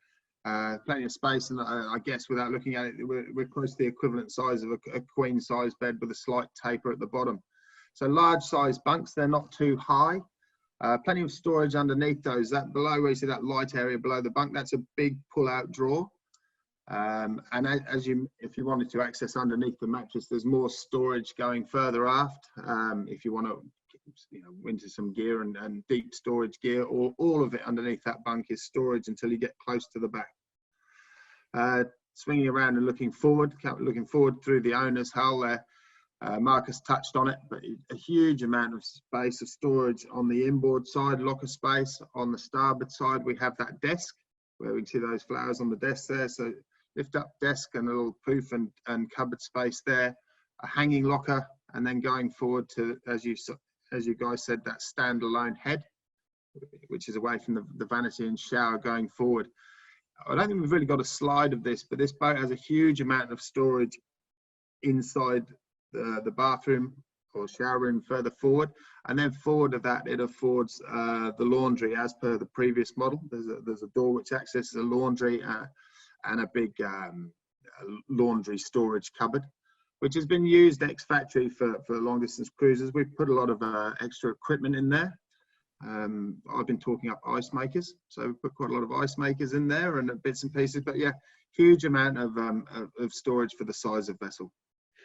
Plenty of space, and I guess without looking at it, we're close to the equivalent size of a queen size bed with a slight taper at the bottom. So large size bunks, they're not too high. Plenty of storage underneath those. That below, where you see that light area below the bunk, that's a big pull-out drawer. And if you wanted to access underneath the mattress, there's more storage going further aft. If you want to, winter some gear and deep storage gear, or all of it underneath that bunk is storage until you get close to the back. Swinging around and looking forward through the owner's hull there. Marcus touched on it, but a huge amount of space of storage on the inboard side, locker space. On the starboard side, we have that desk where we can see those flowers on the desk there. So lift up desk and a little poof and cupboard space there, a hanging locker, and then going forward to, as you guys said, that standalone head, which is away from the vanity and shower going forward. I don't think we've really got a slide of this, but this boat has a huge amount of storage inside the bathroom or shower room further forward, and then forward of that it affords the laundry as per the previous model. There's a door which accesses a laundry and a big laundry storage cupboard, which has been used ex-factory for long distance cruises. We've put a lot of extra equipment in there. I've been talking up ice makers, so we've put quite a lot of ice makers in there and bits and pieces, but yeah, huge amount of storage for the size of vessel.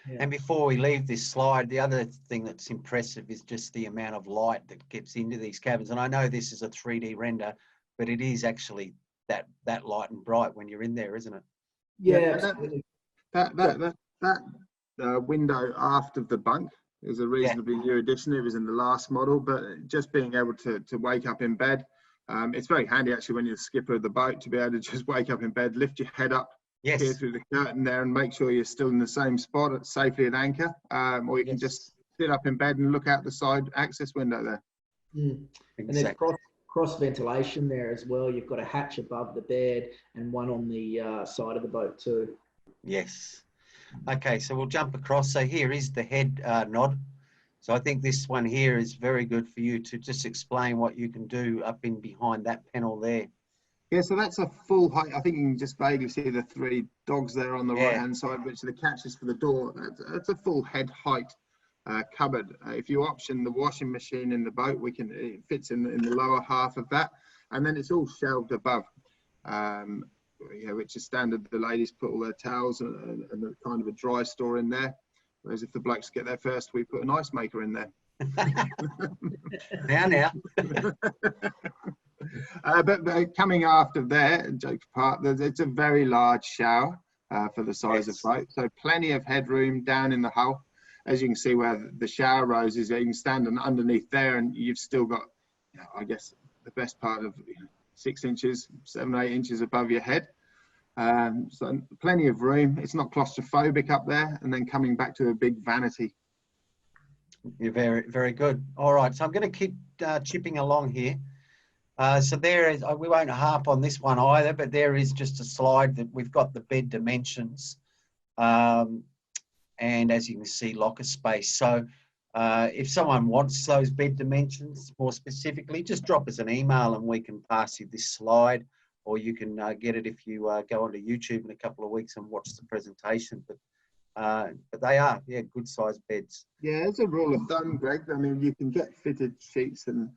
Yeah. And before we leave this slide, the other thing that's impressive is just the amount of light that gets into these cabins. And I know this is a 3D render, but it is actually that light and bright when you're in there, isn't it? Yeah, that window aft of the bunk is a reasonably new addition. It was in the last model, but just being able to wake up in bed, it's very handy actually when you're the skipper of the boat to be able to just wake up in bed, lift your head up, peer through the curtain there and make sure you're still in the same spot safely at anchor, or you can just sit up in bed and look out the side access window there. Exactly. And there's cross ventilation there as well. You've got a hatch above the bed and one on the side of the boat too. Yes. Okay, so we'll jump across. So here is the head Nod. So I think this one here is very good for you to just explain what you can do up in behind that panel there. Yeah, so that's a full height. I think you can just vaguely see the three dogs there on the right-hand side, which are the catches for the door. That's a full head height cupboard. If you option the washing machine in the boat, it fits in the lower half of that, and then it's all shelved above, which is standard. The ladies put all their towels and a kind of a dry store in there, whereas if the blokes get there first, we put an ice maker in there. now. But coming after there, jokes apart, it's a very large shower for the size of boat. So plenty of headroom down in the hull. As you can see where the shower rose is, you can stand underneath there and you've still got, I guess, the best part of 6 inches, 7 or 8 inches above your head. So plenty of room. It's not claustrophobic up there. And then coming back to a big vanity. You're very, very good. All right, so I'm going to keep chipping along here. So there is, we won't harp on this one either, but there is just a slide that we've got the bed dimensions. And as you can see, locker space. So If someone wants those bed dimensions more specifically, just drop us an email and we can pass you this slide, or you can get it if you go onto YouTube in a couple of weeks and watch the presentation. But they are, yeah, good sized beds. Yeah, as a rule of thumb, Greg, I mean, you can get fitted sheets and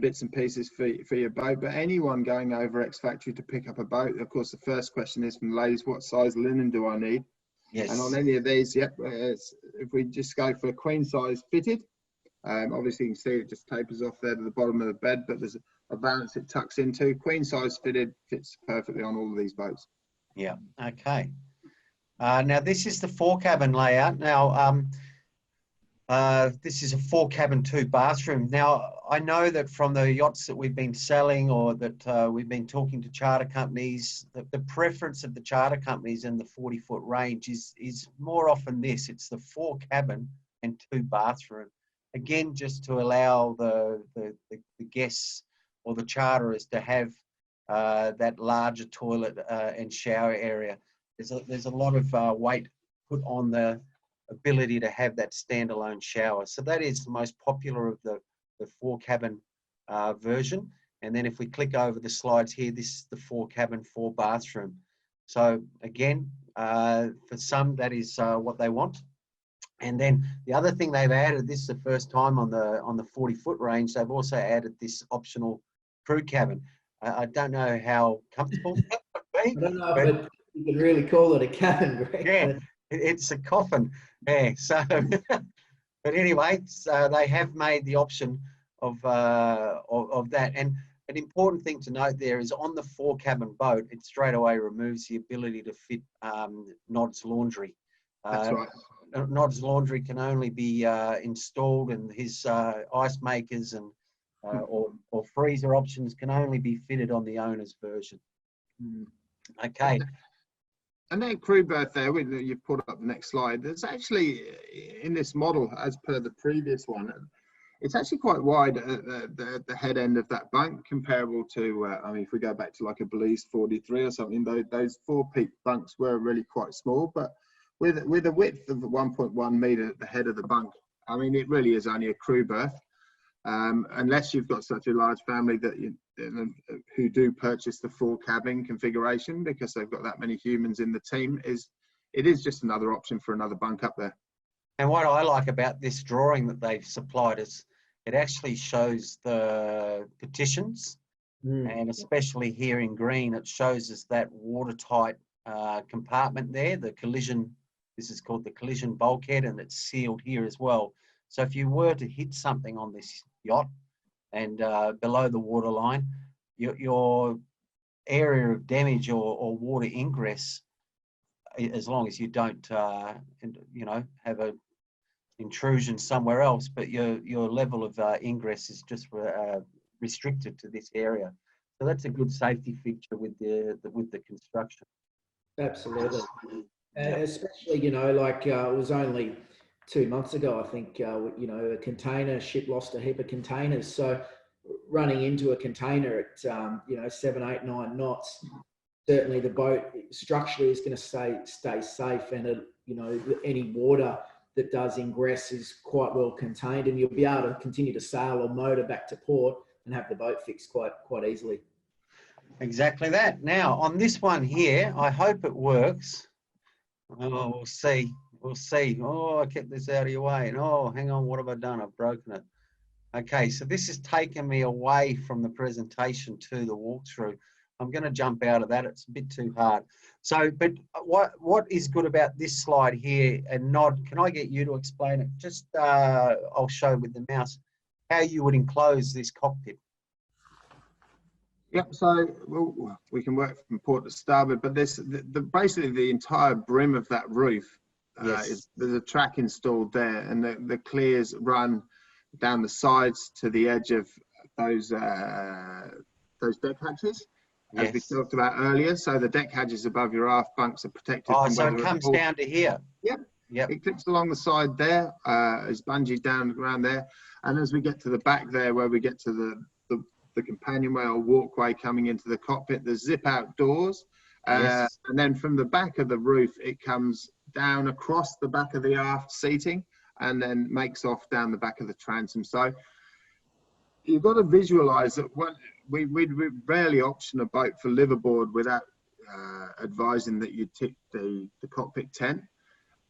bits and pieces for your boat, but anyone going over ex-factory to pick up a boat, of course, the first question is from ladies, what size linen do I need? Yes. And on any of these, yep, if we just go for a queen size fitted, obviously you can see it just tapers off there to the bottom of the bed, but there's a balance it tucks into. Queen size fitted fits perfectly on all of these boats. Yeah, okay. Now this is the 4-cabin layout. Now this is a 4-cabin 2-bathroom. Now I know that from the yachts that we've been selling, or that we've been talking to charter companies, that the preference of the charter companies in the 40-foot range is more often this. It's the 4-cabin and 2-bathroom. Again, just to allow the guests or the charterers to have that larger toilet and shower area. There's a lot of weight put on the ability to have that standalone shower. So that is the most popular of the 4-cabin version. And then if we click over the slides here, this is the 4-cabin 4-bathroom. So again, for some, that is what they want. And then the other thing they've added, this is the first time on the 40-foot range, they've also added this optional crew cabin. I don't know how comfortable that would be. I don't know, but you can really call it a cabin, Greg. Yeah, it's a coffin. Yeah, so, but anyway, so they have made the option of that. And an important thing to note there is on the 4-cabin boat, it straight away removes the ability to fit Nod's laundry. That's right. Nod's laundry can only be installed, and his ice makers and or freezer options can only be fitted on the owner's version. Okay. And that crew berth there, you've put up the next slide, there's actually, in this model, as per the previous one, it's actually quite wide at the head end of that bunk, comparable to, I mean, if we go back to like a Belize 43 or something, those 4-peak bunks were really quite small, but with a width of 1.1 metre at the head of the bunk, I mean, it really is only a crew berth. Unless you've got such a large family that who do purchase the 4-cabin configuration because they've got that many humans in the team, it is just another option for another bunk up there. And what I like about this drawing that they've supplied is it actually shows the partitions, and especially here in green, it shows us that watertight compartment there, the collision. This is called the collision bulkhead, and it's sealed here as well. So if you were to hit something on this yacht and below the waterline, your area of damage or water ingress, as long as you don't, have a intrusion somewhere else, but your level of ingress is just restricted to this area. So that's a good safety feature with the construction. Absolutely. And especially, like it was only 2 months ago, I think, a container ship lost a heap of containers. So running into a container at, 7, 8, 9 knots, certainly the boat structurally is going to stay safe, and, any water that does ingress is quite well contained, and you'll be able to continue to sail or motor back to port and have the boat fixed quite easily. Exactly that. Now, on this one here, I hope it works. Oh, we'll see. We'll see. Oh, I kept this out of your way. And oh, hang on, what have I done? I've broken it. Okay, so this has taken me away from the presentation to the walkthrough. I'm going to jump out of that. It's a bit too hard. So, but what is good about this slide here, and Nod, can I get you to explain it? Just, I'll show with the mouse how you would enclose this cockpit. Yep, so we can work from port to starboard, but basically the entire brim of that roof, there's a track installed there, and the clears run down the sides to the edge of those deck hatches, as we talked about earlier. So the deck hatches above your aft bunks are protected. Oh, so it comes down to here. Yep. It clips along the side there, is bungeed down around there, and as we get to the back there, where we get to the companionway or walkway coming into the cockpit, there's zip out doors, and then from the back of the roof it comes down across the back of the aft seating and then makes off down the back of the transom. So you've got to visualize that we rarely option a boat for liverboard without advising that you tick the cockpit tent.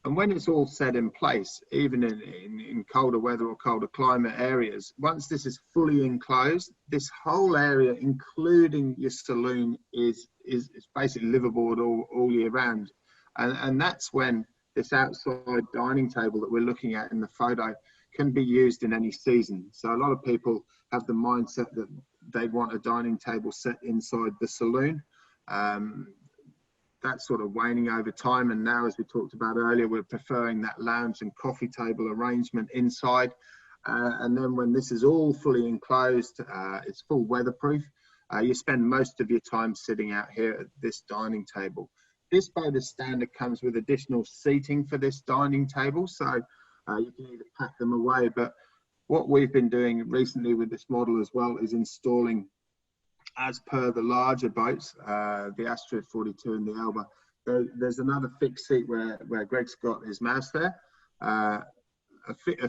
And when it's all set in place, even in colder weather or colder climate areas, once this is fully enclosed, this whole area, including your saloon, is basically liverboard all year round. And that's when this outside dining table that we're looking at in the photo can be used in any season. So a lot of people have the mindset that they want a dining table set inside the saloon. That's sort of waning over time, and now, as we talked about earlier, we're preferring that lounge and coffee table arrangement inside. And then when this is all fully enclosed, it's full weatherproof, you spend most of your time sitting out here at this dining table. This boat as standard comes with additional seating for this dining table, so you can either pack them away. But what we've been doing recently with this model as well is installing, as per the larger boats, the Astrid 42 and the Elba, there's another fixed seat where Greg's got his mouse there, a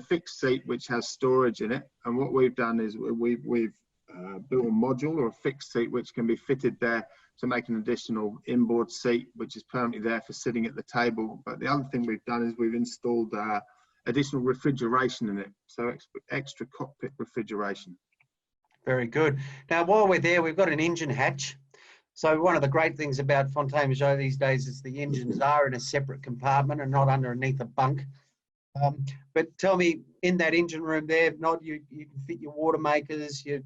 fixed seat which has storage in it. And what we've done is we've built a module or a fixed seat which can be fitted there to make an additional inboard seat, which is permanently there for sitting at the table. But the other thing we've done is we've installed additional refrigeration in it, so extra cockpit refrigeration. Very good. Now, while we're there, we've got an engine hatch. So one of the great things about Fountaine Pajot these days is the engines are in a separate compartment and not underneath a bunk. But tell me, in that engine room there, you can fit your water makers. You're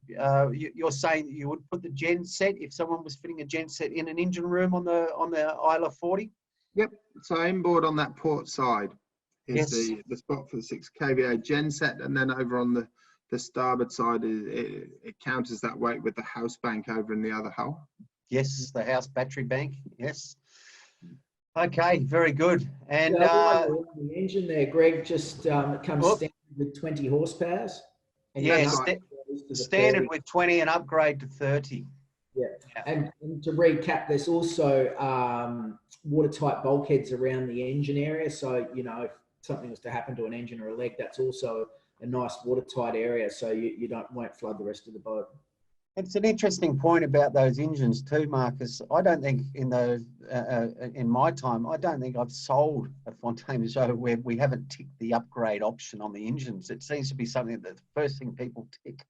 saying that you would put the gen set, if someone was fitting a gen set in an engine room on the Isla 40? Yep. So inboard on that port side is Yes. the spot for the 6 kVA gen set, and then over on the starboard side, it counters that weight with the house bank over in the other hull. Yes, the house battery bank. Yes. Okay, very good. And the engine there, Greg, just it comes standard with 20 horsepower. And yes, right. standard with 20 and upgrade to 30. Yeah. And to recap, there's also watertight bulkheads around the engine area. So, you know, if something was to happen to an engine or a leg, that's also a nice watertight area, so you won't flood the rest of the boat. It's an interesting point about those engines too, Marcus. I don't think in my time, I don't think I've sold a Fountaine Pajot where we haven't ticked the upgrade option on the engines. It seems to be something that the first thing people tick.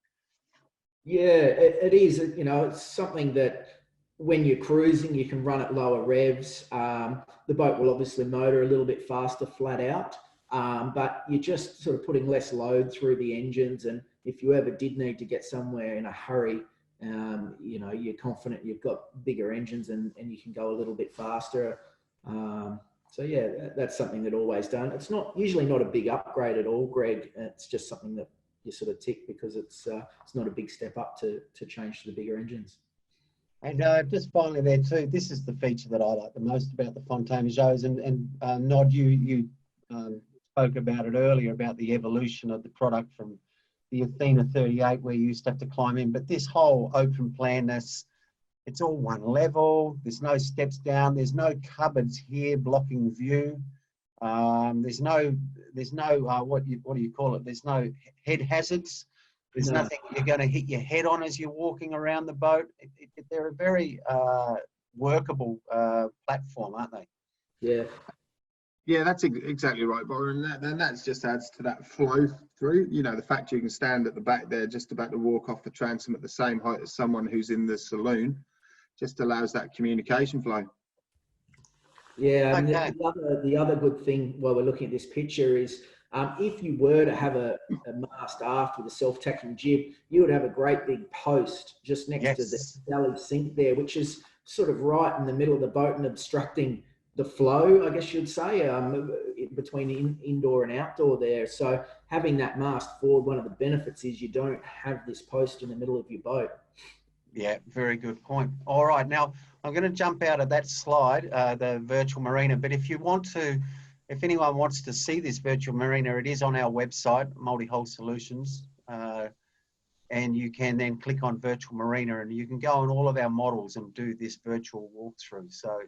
Yeah, it is. You know, it's something that when you're cruising, you can run at lower revs. The boat will obviously motor a little bit faster flat out. But you're just sort of putting less load through the engines, and if you ever did need to get somewhere in a hurry, you know, you're confident you've got bigger engines and you can go a little bit faster. So yeah, that's something that always done. It's usually not a big upgrade at all, Greg. It's just something that you sort of tick because it's not a big step up to change to the bigger engines. And just finally there too, this is the feature that I like the most about the Fountaine Pajots, and Nod, you spoke about it earlier about the evolution of the product from the Athena 38 where you used to have to climb in, but this whole open planness, it's all one level, there's no steps down, there's no cupboards here blocking view, there's no what do you call it, there's no head hazards, there's nothing you're going to hit your head on as you're walking around the boat. They're a very workable platform, aren't they? Yeah. Yeah, that's exactly right, Byron. And that just adds to that flow through. You know, the fact you can stand at the back there just about to walk off the transom at the same height as someone who's in the saloon just allows that communication flow. Yeah, and Okay. the other good thing while we're looking at this picture is if you were to have a mast aft with a self-tacking jib, you would have a great big post just next to the galley sink there, which is sort of right in the middle of the boat and obstructing the flow, I guess you'd say, between indoor and outdoor there. So having that mast forward, one of the benefits is you don't have this post in the middle of your boat. Yeah, very good point. All right, now I'm going to jump out of that slide, the virtual marina, but if anyone wants to see this virtual marina, it is on our website, Multihull Solutions, and you can then click on virtual marina and you can go on all of our models and do this virtual walkthrough. So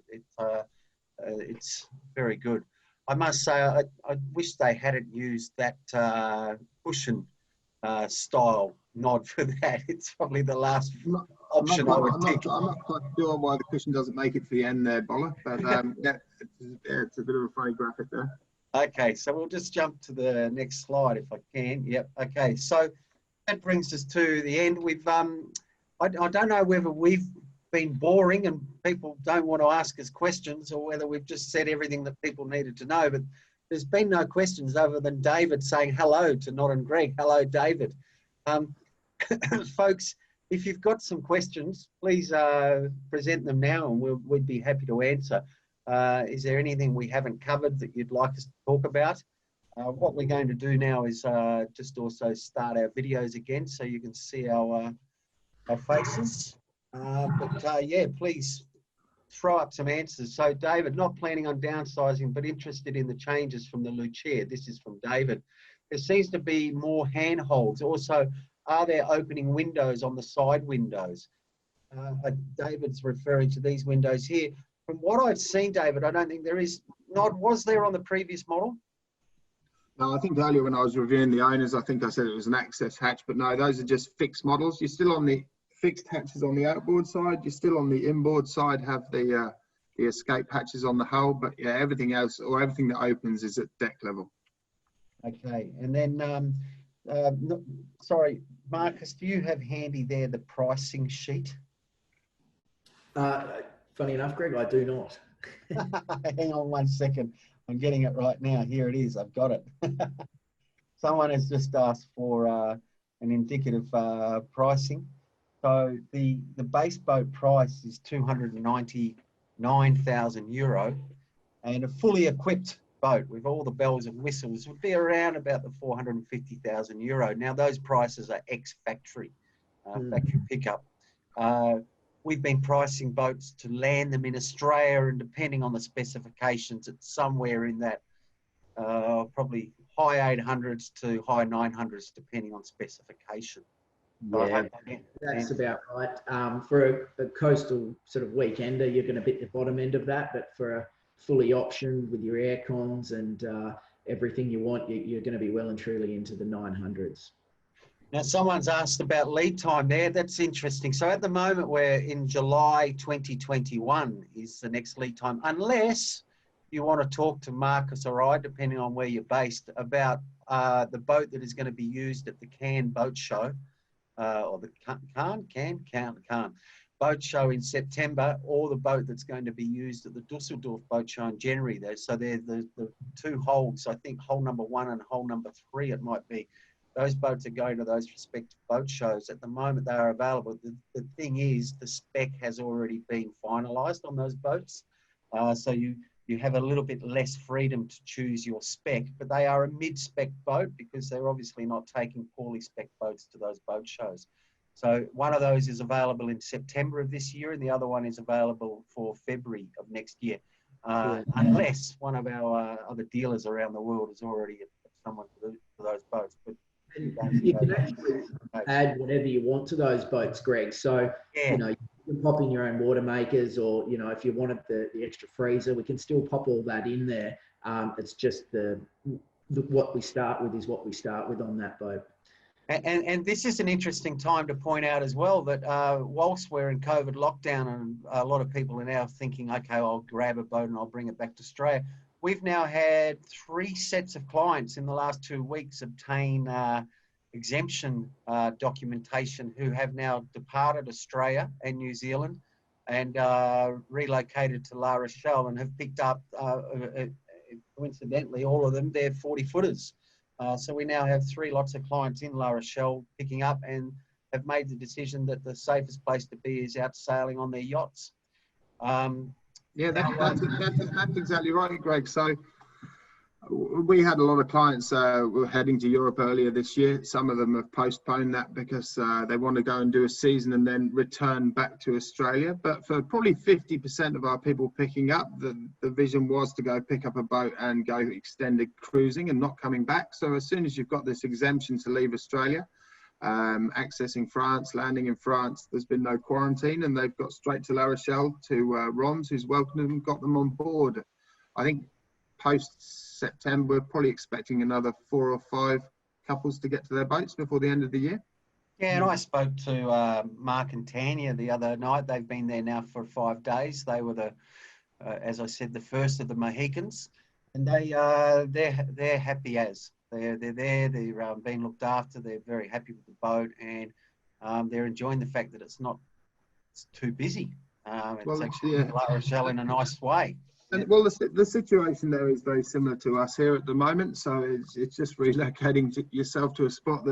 it's very good. I must say, I wish they hadn't used that cushion style nod for that. It's probably the last option I would pick. I'm not quite sure why the cushion doesn't make it to the end there, Boller, but yeah, it's a bit of a funny graphic there. Okay, so we'll just jump to the next slide if I can. Yep. Okay, so that brings us to the end. We've I don't know whether we've been boring and people don't want to ask us questions, or whether we've just said everything that people needed to know, but there's been no questions other than David saying hello to Nod and Greg. Hello, David. Folks, if you've got some questions, please present them now and we'd be happy to answer. Is there anything we haven't covered that you'd like us to talk about? What we're going to do now is just also start our videos again so you can see our faces. Yeah, please throw up some answers. So David, not planning on downsizing, but interested in the changes from the Lucia. This is from David. There seems to be more handholds. Also, are there opening windows on the side windows? David's referring to these windows here. From what I've seen, David, I don't think there is. Nod, was there on the previous model? No, I think earlier when I was reviewing the owners, I think I said it was an access hatch, but no, those are just fixed models. You're still on the fixed hatches on the outboard side. You're still on the inboard side, have the escape hatches on the hull, but yeah, everything else, or everything that opens, is at deck level. Okay, and then, sorry, Marcus, do you have handy there the pricing sheet? Funny enough, Greg, I do not. Hang on 1 second. I'm getting it right now. Here it is. I've got it. Someone has just asked for an indicative pricing. So the base boat price is €299,000, and a fully equipped boat with all the bells and whistles would be around about the €450,000. Now those prices are ex-factory, factory pickup. We've been pricing boats to land them in Australia, and depending on the specifications, it's somewhere in that probably high 800s to high 900s, depending on specification. Yeah, that's about right. For a coastal sort of weekender, you're going to hit the bottom end of that, but for a fully optioned with your air cons and everything you want, you're going to be well and truly into the 900s. Now, someone's asked about lead time there. That's interesting. So at the moment, we're in July 2021 is the next lead time, unless you want to talk to Marcus or I, depending on where you're based, about the boat that is going to be used at the Cannes boat show, or the Cannes boat show in September, or the boat that's going to be used at the Dusseldorf boat show in January. There, so they're the two holds. I think hole number 1 and hole number 3, it might be. Those boats are going to those respective boat shows. At the moment, they are available. The thing is, the spec has already been finalised on those boats. So you have a little bit less freedom to choose your spec, but they are a mid-spec boat because they're obviously not taking poorly spec boats to those boat shows. So one of those is available in September of this year, and the other one is available for February of next year, unless one of our other dealers around the world has already someone for those boats. But you can actually add whatever you want to those boats, Greg. So, yeah, you know, you can pop in your own water makers, or, you know, if you wanted the extra freezer, we can still pop all that in there. It's just what we start with is what we start with on that boat. And this is an interesting time to point out as well that whilst we're in COVID lockdown and a lot of people are now thinking, okay, I'll grab a boat and I'll bring it back to Australia. We've now had 3 sets of clients in the last 2 weeks obtain exemption documentation who have now departed Australia and New Zealand and relocated to La Rochelle and have picked up, coincidentally, all of them, they're 40-footers. So we now have 3 lots of clients in La Rochelle picking up and have made the decision that the safest place to be is out sailing on their yachts. Yeah, that's exactly right, Greg. So we had a lot of clients were heading to Europe earlier this year. Some of them have postponed that because they want to go and do a season and then return back to Australia. But for probably 50% of our people picking up, the vision was to go pick up a boat and go extended cruising and not coming back. So as soon as you've got this exemption to leave Australia, accessing France, landing in France, there's been no quarantine, and they've got straight to La Rochelle to Ron's, who's welcomed them and got them on board. I think post September, we're probably expecting another 4 or 5 couples to get to their boats before the end of the year. Yeah, and I spoke to Mark and Tanya the other night. They've been there now for 5 days. They were the, as I said, the first of the Mohicans, and they're happy as they're there. They're being looked after. They're very happy with the boat, and they're enjoying the fact that it's too busy. It's actually La Rochelle in a nice way. And well, the situation there is very similar to us here at the moment. So it's just relocating yourself to a spot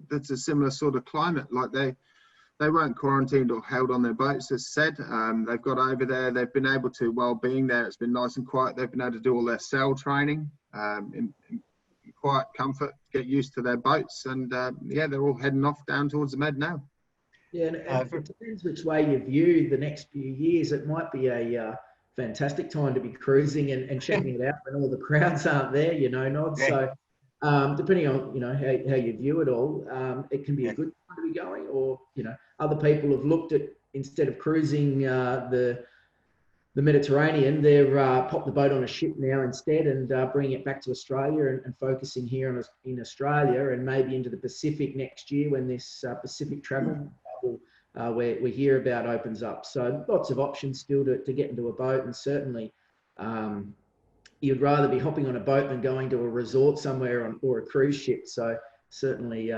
that's a similar sort of climate. Like they weren't quarantined or held on their boats, as said. They've got over there. They've been able to, while being there, it's been nice and quiet. They've been able to do all their sail training in quiet comfort, get used to their boats, and yeah, they're all heading off down towards the Med now. Yeah, and it depends which way you view the next few years. It might be a fantastic time to be cruising and checking it out when all the crowds aren't there, Nod. Yeah. So depending on, how you view it all, it can be a good time to be going, or, other people have looked at, instead of cruising the Mediterranean, they've popped the boat on a ship now instead and bringing it back to Australia and focusing here in Australia and maybe into the Pacific next year when this Pacific travel we hear about opens up. So lots of options still to get into a boat, and certainly you'd rather be hopping on a boat than going to a resort somewhere or a cruise ship. So certainly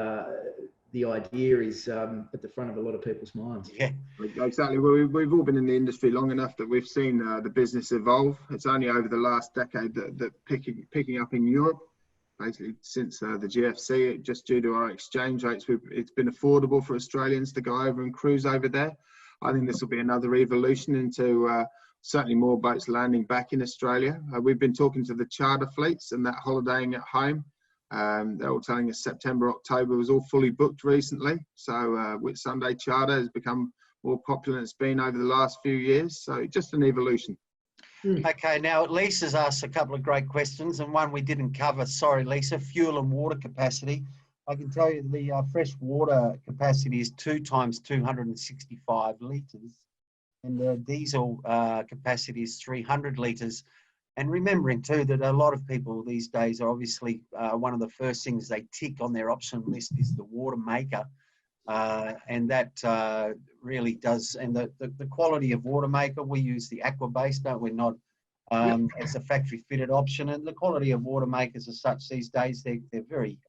the idea is at the front of a lot of people's minds. Yeah, exactly. Well, we've all been in the industry long enough that we've seen the business evolve. It's only over the last decade that picking up in Europe. Basically, since the GFC, just due to our exchange rates, it's been affordable for Australians to go over and cruise over there. I think this will be another evolution into certainly more boats landing back in Australia. We've been talking to the charter fleets and that holidaying at home. They're all telling us September, October was all fully booked recently. So with Sunday charter has become more popular than it's been over the last few years. So just an evolution. Okay, now Lisa's asked a couple of great questions, and one we didn't cover. Sorry, Lisa. Fuel and water capacity. I can tell you the fresh water capacity is 2 times 265 litres, and the diesel capacity is 300 litres. And remembering too that a lot of people these days are obviously one of the first things they tick on their option list is the water maker. And that really does, and the quality of water maker, we use the aqua base, don't we? Not as a factory fitted option, and the quality of water makers as such these days, they're very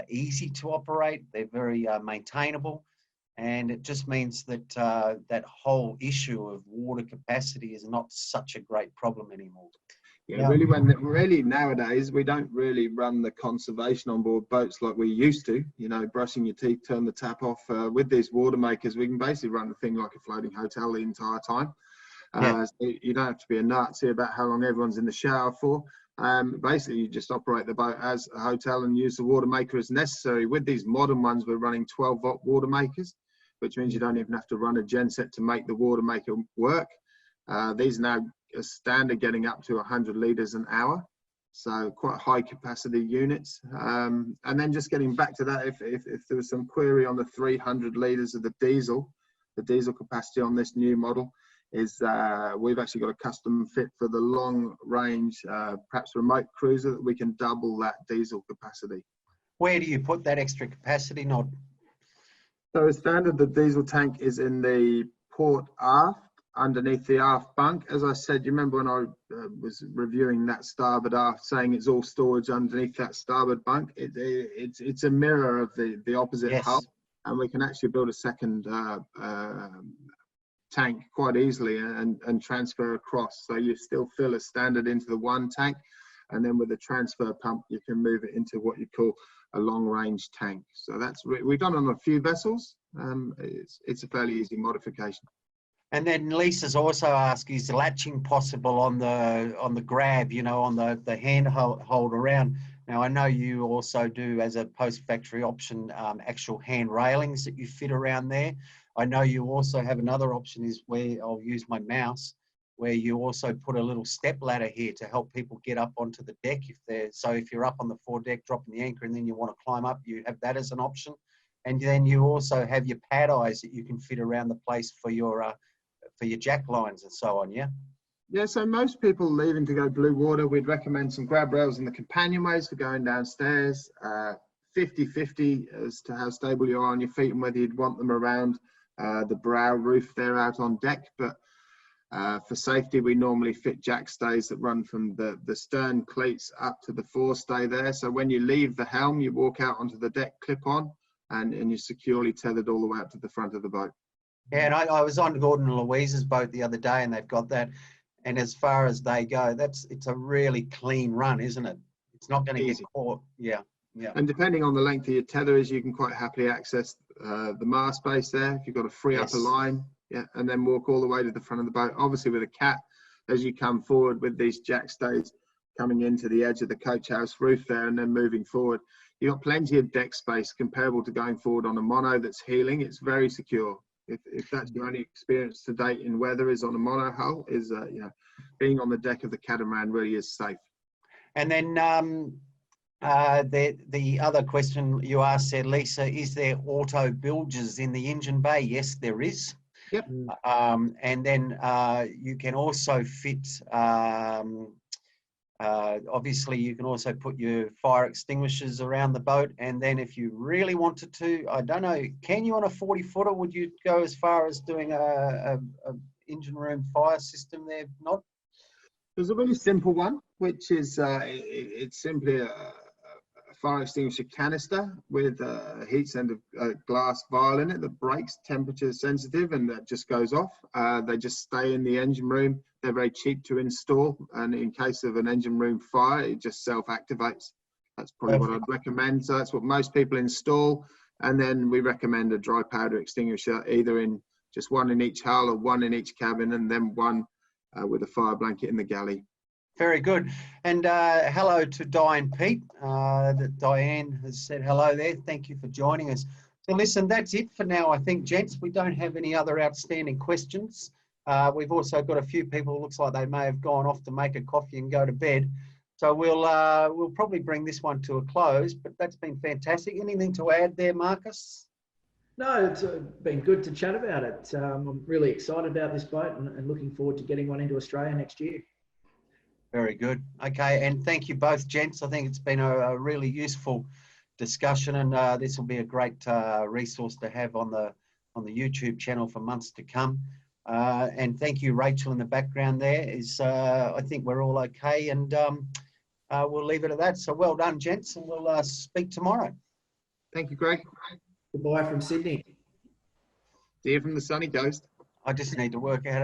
easy to operate, they're very maintainable, and it just means that that whole issue of water capacity is not such a great problem anymore. Yeah, really nowadays, we don't really run the conservation on board boats like we used to, brushing your teeth, turn the tap off. With these water makers, we can basically run the thing like a floating hotel the entire time. So you don't have to be a Nazi about how long everyone's in the shower for. Basically, you just operate the boat as a hotel and use the water maker as necessary. With these modern ones, we're running 12-volt water makers, which means you don't even have to run a genset to make the water maker work. These are now a standard getting up to 100 litres an hour, so quite high capacity units. And then just getting back to that, if there was some query on the 300 litres of the diesel capacity on this new model is we've actually got a custom fit for the long range, perhaps remote cruiser, that we can double that diesel capacity. Where do you put that extra capacity, Nod? So as standard, the diesel tank is in the port aft, underneath the aft bunk. As I said, you remember when I was reviewing that starboard aft, saying it's all storage underneath that starboard bunk. It's a mirror of the opposite hull, and we can actually build a second tank quite easily and transfer across. So you still fill a standard into the one tank, and then with the transfer pump, you can move it into what you call a long range tank. So we've done on a few vessels. It's a fairly easy modification. And then Lisa's also asked, is latching possible on the grab, on the hand hold around? Now, I know you also do, as a post-factory option, actual hand railings that you fit around there. I know you also have another option is where I'll use my mouse, where you also put a little step ladder here to help people get up onto the deck. If you're up on the foredeck, dropping the anchor, and then you want to climb up, you have that as an option. And then you also have your pad eyes that you can fit around the place for your jack lines and so on, yeah? Yeah, so most people leaving to go blue water, we'd recommend some grab rails in the companionways for going downstairs. 50-50 as to how stable you are on your feet and whether you'd want them around the brow roof there out on deck. But for safety, we normally fit jack stays that run from the stern cleats up to the forestay there. So when you leave the helm, you walk out onto the deck, clip on, and you're securely tethered all the way up to the front of the boat. Yeah, and I was on Gordon and Louise's boat the other day, and they've got that. And as far as they go, it's a really clean run, isn't it? It's not going to get caught. Yeah, yeah. And depending on the length of your tethers, you can quite happily access the mast base there if you've got to free up a line, yeah, and then walk all the way to the front of the boat. Obviously, with a cat, as you come forward with these jack stays coming into the edge of the coach house roof there, and then moving forward, you've got plenty of deck space comparable to going forward on a mono that's heeling. It's very secure. If that's your only experience to date in weather is on a mono hull, is you know, being on the deck of the Catamaran really is safe. And then the other question you asked there, Lisa, is there auto bilges in the engine bay? Yes, there is. Yep. And then you can also fit. Obviously, you can also put your fire extinguishers around the boat, and then if you really wanted to, I don't know, can you on a 40-footer, would you go as far as doing a engine room fire system there? Not. There's a really simple one, which is it's simply a fire extinguisher canister with a heat send of glass vial in it that breaks, temperature sensitive, and that just goes off. They just stay in the engine room. They're very cheap to install, and in case of an engine room fire, it just self-activates. That's probably what I'd recommend. So that's what most people install, and then we recommend a dry powder extinguisher, either in just one in each hull or one in each cabin, and then one with a fire blanket in the galley. Very good. And hello to Diane Pete. Diane has said hello there. Thank you for joining us. So listen, that's it for now, I think, gents. We don't have any other outstanding questions. We've also got a few people, looks like they may have gone off to make a coffee and go to bed. So we'll probably bring this one to a close, but that's been fantastic. Anything to add there, Marcus? No, it's been good to chat about it. I'm really excited about this boat and looking forward to getting one into Australia next year. Very good. Okay, and thank you both, gents. I think it's been a really useful discussion, and this will be a great resource to have on the YouTube channel for months to come. And thank you, Rachel, in the background there. I think we're all okay, and we'll leave it at that. So well done, gents, and we'll speak tomorrow. Thank you, Greg. Goodbye from Sydney. See you from the sunny coast. I just need to work out